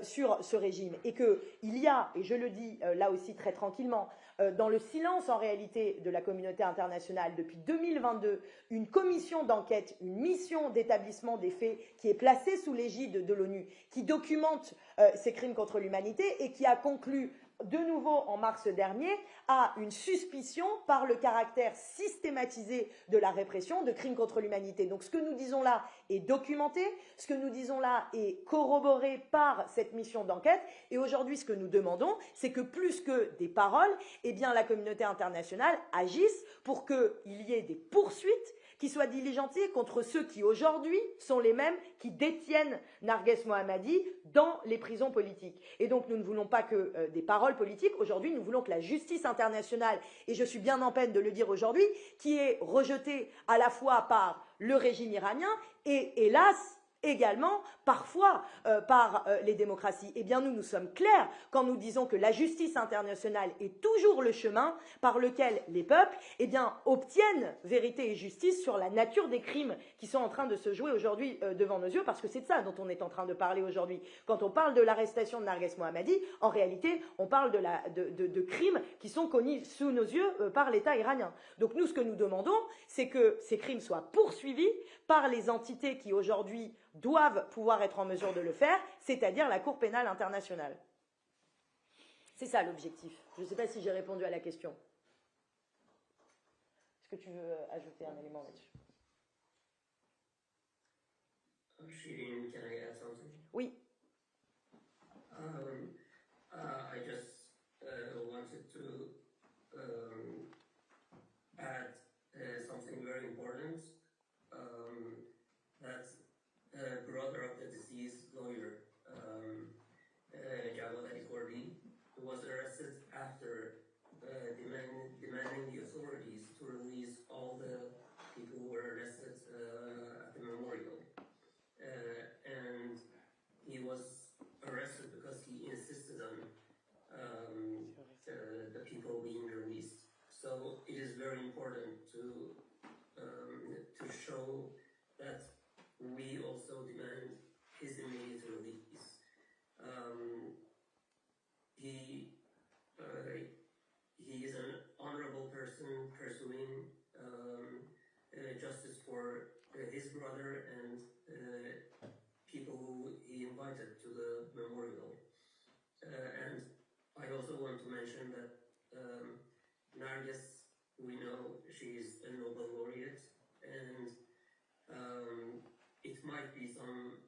sur ce régime, et qu'il y a, et je le dis là aussi très tranquillement, dans le silence en réalité de la communauté internationale depuis 2022, une commission d'enquête, une mission d'établissement des faits qui est placée sous l'égide de l'ONU, qui documente ces crimes contre l'humanité et qui a conclu de nouveau en mars dernier à une suspicion par le caractère systématisé de la répression de crimes contre l'humanité. Donc ce que nous disons là est documenté, ce que nous disons là est corroboré par cette mission d'enquête, et aujourd'hui ce que nous demandons, c'est que plus que des paroles, eh bien la communauté internationale agisse pour qu'il y ait des poursuites qui soient diligentées contre ceux qui aujourd'hui sont les mêmes qui détiennent Narges Mohammadi dans les prisons politiques. Et donc nous ne voulons pas que des paroles politiques, aujourd'hui nous voulons que la justice internationale, et je suis bien en peine de le dire aujourd'hui, qui est rejetée à la fois par le régime iranien et hélas également parfois par les démocraties. Eh bien nous sommes clairs quand nous disons que la justice internationale est toujours le chemin par lequel les peuples obtiennent vérité et justice sur la nature des crimes qui sont en train de se jouer aujourd'hui devant nos yeux, parce que c'est de ça dont on est en train de parler aujourd'hui. Quand on parle de l'arrestation de Narges Mohammadi, en réalité on parle de crimes qui sont commis sous nos yeux par l'État iranien. Donc nous ce que nous demandons, c'est que ces crimes soient poursuivis par les entités qui aujourd'hui doivent pouvoir être en mesure de le faire, c'est-à-dire la Cour pénale internationale. C'est ça l'objectif. Je ne sais pas si j'ai répondu à la question. Est-ce que tu veux ajouter un élément là-dessus? Shirin, can I add something? Oui. I just wanted to add something very important. That brother of the deceased lawyer, Jawad Ali Kurdi, who was arrested after demanding the authorities to release all the people who were arrested at the memorial. And he was arrested because he insisted on the people being released. So it is very important to show that we also demand his immediate release. He is an honorable person pursuing justice for his brother and people who he invited to the memorial. And I also want to mention that Narges, we know she is a Nobel laureate, and it might be some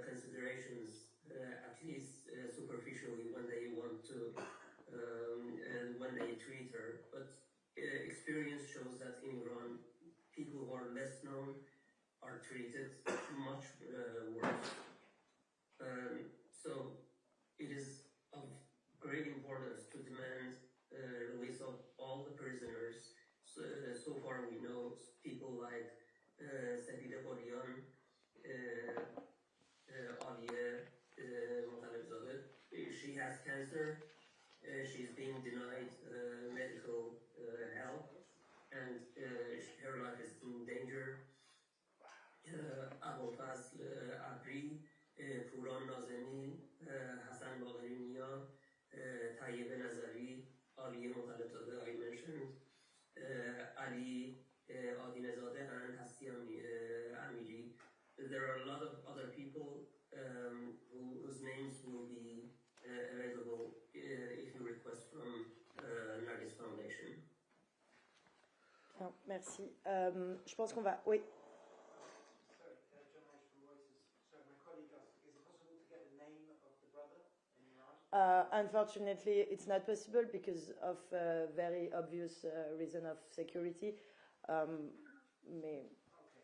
considerations, at least superficially, when they want to, and when they treat her. But experience shows that in Iran, people who are less known are treated much worse. So it is of great importance to demand release of all the prisoners. So far we know people like Sadida Bolian, Aliye Motalebzadeh. She has cancer. She's being denied medical help, and her life is in danger. Abulfazl Abri, Puran Nazemi, Hassan Bagheri Mia, Tayyib Nazari, Aliye Motalebzadeh, I mentioned, Ali Adinezadeh, and Hastian Amiri. There are a lot of other people whose names will be available if you request from Narges Foundation. Merci. Je pense qu'on va... Oui. Unfortunately, it's not possible because of very obvious reason of security. Mais Okay.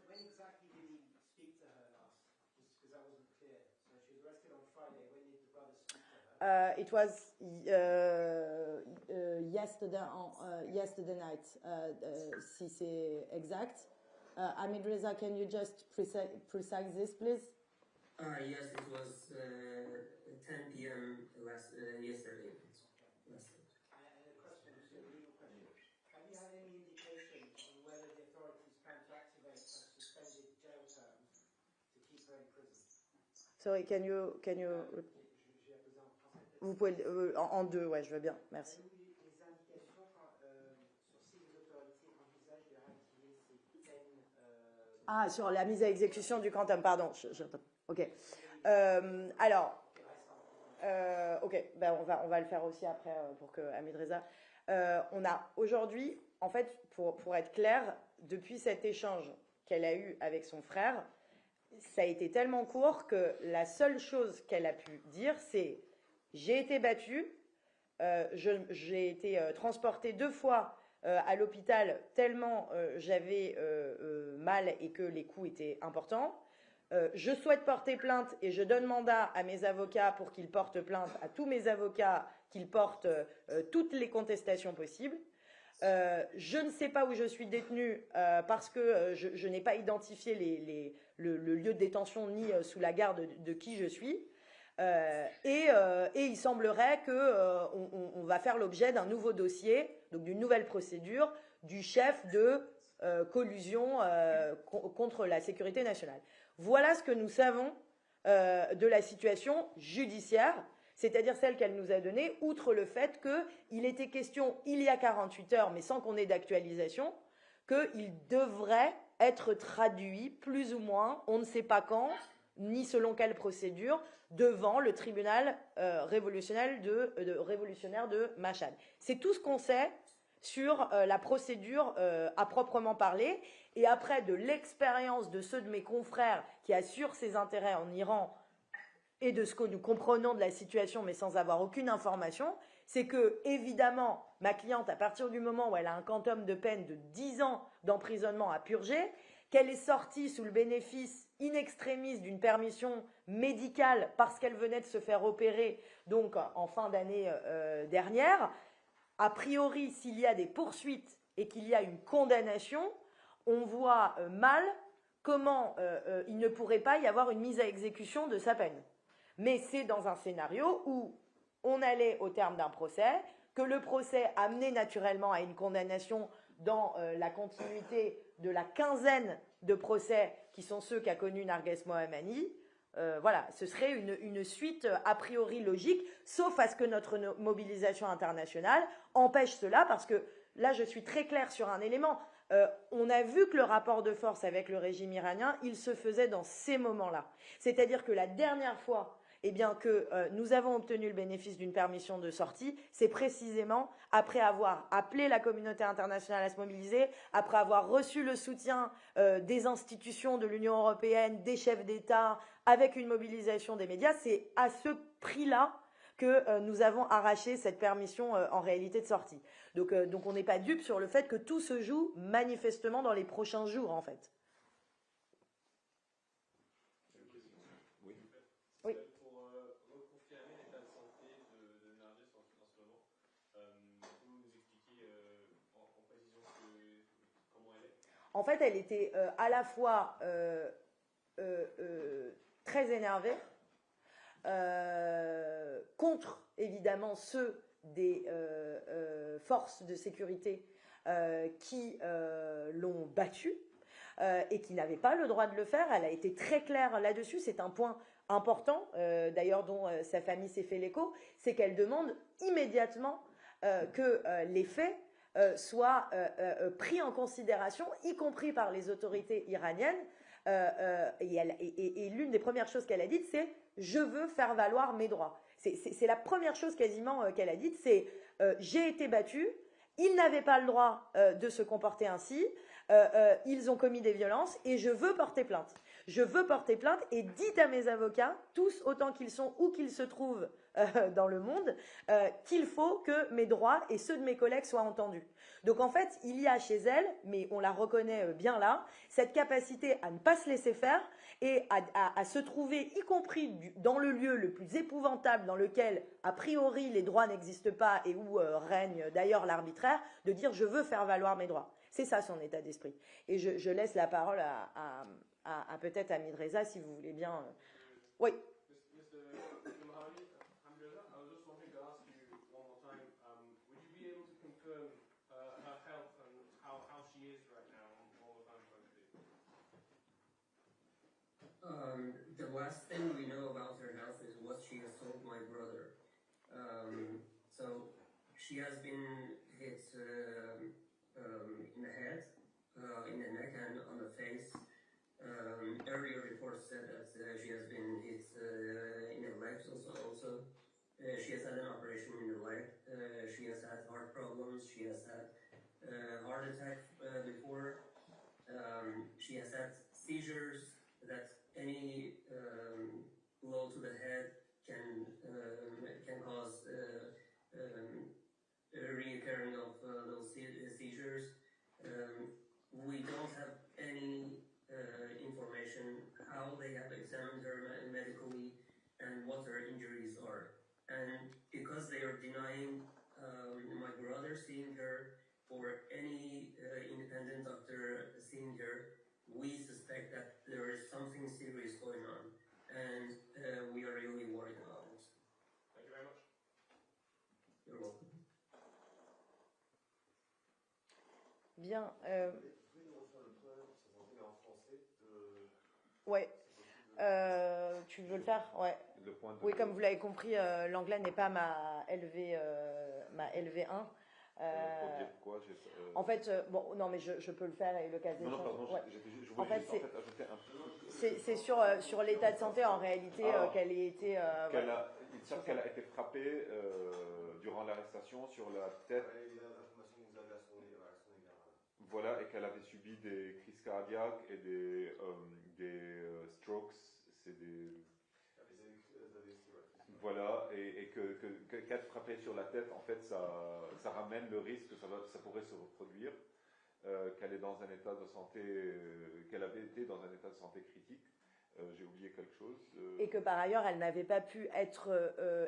When exactly did he speak to her last? Just because that wasn't clear. So she was arrested on Friday. When did the brother speak to her? it was yesterday night, si c'est exact. Hamid Reza, can you just precise this, please? Yes, it was 10 p.m. yesterday. Last night. And a question, just a legal question. Have you had any indication on whether the authorities plan to activate a suspended jail term to keep her in prison? Sorry, can you J'ai besoin en français. vous pouvez en deux, ouais, je veux bien, merci. Avez-vous eu des indications sur si les autorités envisagent de réactiver ces peines Ah, sur la mise à exécution du quantum, pardon. Ok. Alors, ok, ben on va le faire aussi après pour que Hamid Reza. On a aujourd'hui, en fait, pour être clair, depuis cet échange qu'elle a eu avec son frère, ça a été tellement court que la seule chose qu'elle a pu dire, c'est j'ai été battue, j'ai été transportée 2 fois à l'hôpital tellement j'avais mal et que les coups étaient importants. Je souhaite porter plainte et je donne mandat à mes avocats pour qu'ils portent plainte, à tous mes avocats qu'ils portent toutes les contestations possibles. Je ne sais pas où je suis détenue parce que je n'ai pas identifié le lieu de détention ni sous la garde de qui je suis. Et il semblerait qu'on va faire l'objet d'un nouveau dossier, donc d'une nouvelle procédure du chef de collusion contre la sécurité nationale. Voilà ce que nous savons de la situation judiciaire, c'est-à-dire celle qu'elle nous a donnée, outre le fait qu'il était question, il y a 48 heures, mais sans qu'on ait d'actualisation, qu'il devrait être traduit, plus ou moins, on ne sait pas quand, ni selon quelle procédure, devant le tribunal révolutionnaire de Mashhad. C'est tout ce qu'on sait sur la procédure à proprement parler. Et après, de l'expérience de ceux de mes confrères qui assurent ses intérêts en Iran et de ce que nous comprenons de la situation, mais sans avoir aucune information, c'est que, évidemment, ma cliente, à partir du moment où elle a un quantum de peine de 10 ans d'emprisonnement à purger, qu'elle est sortie sous le bénéfice in extremis d'une permission médicale parce qu'elle venait de se faire opérer, donc en fin d'année dernière, a priori, s'il y a des poursuites et qu'il y a une condamnation, on voit mal comment il ne pourrait pas y avoir une mise à exécution de sa peine. Mais c'est dans un scénario où on allait au terme d'un procès, que le procès amenait naturellement à une condamnation dans la continuité de la quinzaine de procès qui sont ceux qu'a connus Narges Mohammadi. Voilà, ce serait une suite a priori logique, sauf à ce que notre mobilisation internationale empêche cela, parce que là, je suis très claire sur un élément. On a vu que le rapport de force avec le régime iranien, il se faisait dans ces moments-là. C'est-à-dire que la dernière fois que nous avons obtenu le bénéfice d'une permission de sortie, c'est précisément après avoir appelé la communauté internationale à se mobiliser, après avoir reçu le soutien des institutions de l'Union européenne, des chefs d'État, avec une mobilisation des médias. C'est à ce prix-là que nous avons arraché cette permission en réalité de sortie. Donc on n'est pas dupe sur le fait que tout se joue manifestement dans les prochains jours, en fait. Oui. Oui. Pour reconfirmer l'état de santé de Narges en ce moment, vous nous expliquez en précision comment elle est? En fait, elle était à la fois très énervée, contre évidemment ceux des forces de sécurité qui l'ont battue et qui n'avaient pas le droit de le faire. Elle a été très claire là-dessus, c'est un point important, d'ailleurs dont sa famille s'est fait l'écho, c'est qu'elle demande immédiatement que les faits soient pris en considération, y compris par les autorités iraniennes. Et l'une des premières choses qu'elle a dites, c'est « je veux faire valoir mes droits ». C'est la première chose quasiment qu'elle a dite, c'est « j'ai été battue, ils n'avaient pas le droit de se comporter ainsi, ils ont commis des violences et je veux porter plainte. Je veux porter plainte et dites à mes avocats, tous autant qu'ils sont, où qu'ils se trouvent dans le monde, qu'il faut que mes droits et ceux de mes collègues soient entendus. Donc en fait, il y a chez elle, mais on la reconnaît bien là, cette capacité à ne pas se laisser faire et à se trouver, y compris dans le lieu le plus épouvantable dans lequel, a priori, les droits n'existent pas et où règne d'ailleurs l'arbitraire, de dire je veux faire valoir mes droits. C'est ça son état d'esprit. Et je laisse la parole à peut-être Hamid Reza, si vous voulez bien. Oui. Mr. Mohammed, Hamdulillah, I was just wanting to ask you one more time, would you be able to confirm her health and how she is right now all the time currently? The last thing we know about her health is what she has told my brother. So she has been hit in the head, in the neck and on the face. Earlier reports said that she has been hit in the legs also. She has had an operation in the leg. She has had heart problems. She has had heart attack before. She has had seizures that any blow to the head can cause a reoccurring of those seizures. We don't have any information how they have examined her medically and what her injuries are. And because they are denying my brother seeing her or any independent doctor seeing her, we suspect that there is something serious going on, and we are really worried about it. Thank you very much. You're welcome. Bien. Ouais. Tu veux le faire? Ouais. Oui, comme vous l'avez compris, l'anglais n'est pas ma LV1. Pour dire quoi, en fait, bon, non, mais je peux le faire et le cas échéant. Non, pardon, ouais. je voulais juste ajouter un peu. C'est sur l'état de santé en réalité qu'elle ait été. Ils savent qu'elle a été frappée durant l'arrestation sur la tête. Voilà, et qu'elle avait subi des crises cardiaques et des strokes. C'est des. Voilà, et qu'être frappé sur la tête, en fait, ça ramène le risque que ça pourrait se reproduire, qu'elle est dans un état de santé, qu'elle avait été dans un état de santé critique. J'ai oublié quelque chose. Et que par ailleurs, elle n'avait pas pu être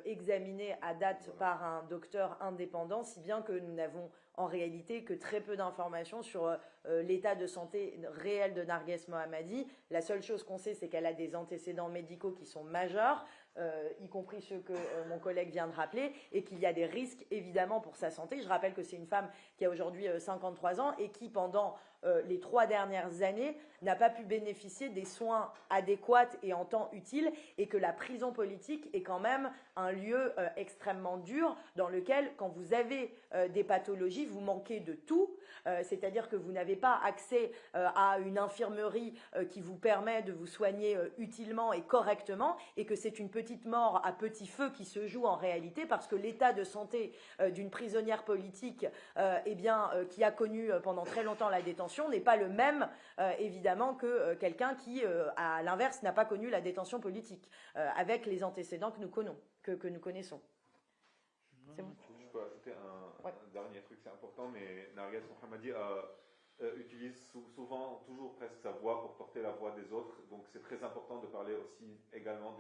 examinée à date par un docteur indépendant, si bien que nous n'avons en réalité que très peu d'informations sur l'état de santé réel de Narges Mohammadi. La seule chose qu'on sait, c'est qu'elle a des antécédents médicaux qui sont majeurs, y compris ceux que mon collègue vient de rappeler, et qu'il y a des risques évidemment pour sa santé. Je rappelle que c'est une femme qui a aujourd'hui 53 ans et qui, pendant les 3 dernières années, n'a pas pu bénéficier des soins adéquats et en temps utile, et que la prison politique est quand même un lieu extrêmement dur dans lequel, quand vous avez des pathologies, vous manquez de tout, c'est-à-dire que vous n'avez pas accès à une infirmerie qui vous permet de vous soigner utilement et correctement, et que c'est une petite mort à petit feu qui se joue en réalité, parce que l'état de santé d'une prisonnière politique qui a connu pendant très longtemps la détention n'est pas le même évidemment que quelqu'un qui à l'inverse n'a pas connu la détention politique avec les antécédents que nous connaissons. C'est bon. Je peux ajouter un dernier truc, c'est important, mais Narges Mohammadi utilise souvent, toujours presque sa voix pour porter la voix des autres, donc c'est très important de parler aussi également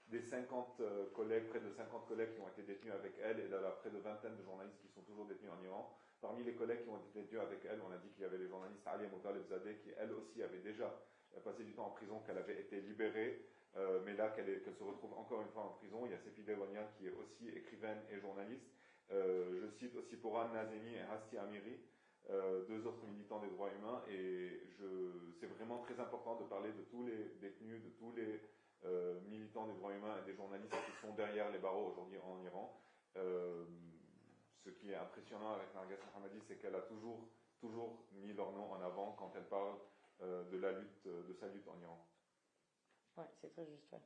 des 50 collègues, près de 50 collègues qui ont été détenus avec elle, et là, près de vingtaine de journalistes qui sont toujours détenus en Iran. Parmi les collègues qui ont été détenus avec elle, on a dit qu'il y avait les journalistes Ali Motalebzadeh, qui elle aussi avait déjà passé du temps en prison, qu'elle avait été libérée, mais là qu'elle se retrouve encore une fois en prison. Il y a Sefi Dewania qui est aussi écrivaine et journaliste. Je cite aussi Poran Nazemi et Hasti Amiri, 2 autres militants des droits humains, et c'est vraiment très important de parler de tous les détenus, de tous les militants des droits humains et des journalistes qui sont derrière les barreaux aujourd'hui en Iran. Ce qui est impressionnant avec Narges Mohammadi, c'est qu'elle a toujours mis leur nom en avant quand elle parle de sa lutte en Iran. Oui, c'est très juste. Ouais.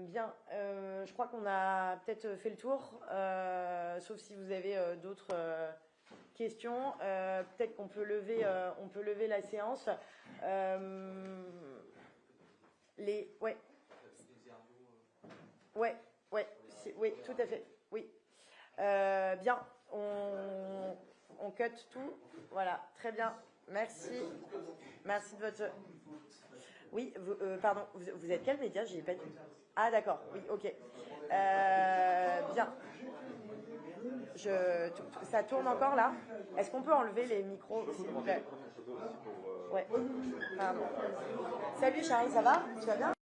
Bien, je crois qu'on a peut-être fait le tour, sauf si vous avez d'autres questions. Peut-être qu'on peut lever la séance. Ouais. Ouais, ouais, oui, tout à fait, oui. Bien, on cut tout. Voilà, très bien. Merci. Merci de votre... Oui, pardon, vous êtes quel média? J'ai pas dit. Ah d'accord, oui, ok. Bien. Ça tourne encore là? Est-ce qu'on peut enlever les micros, s'il vous plaît? Ouais. Pardon. Salut Charlie, ça va? Tu vas bien?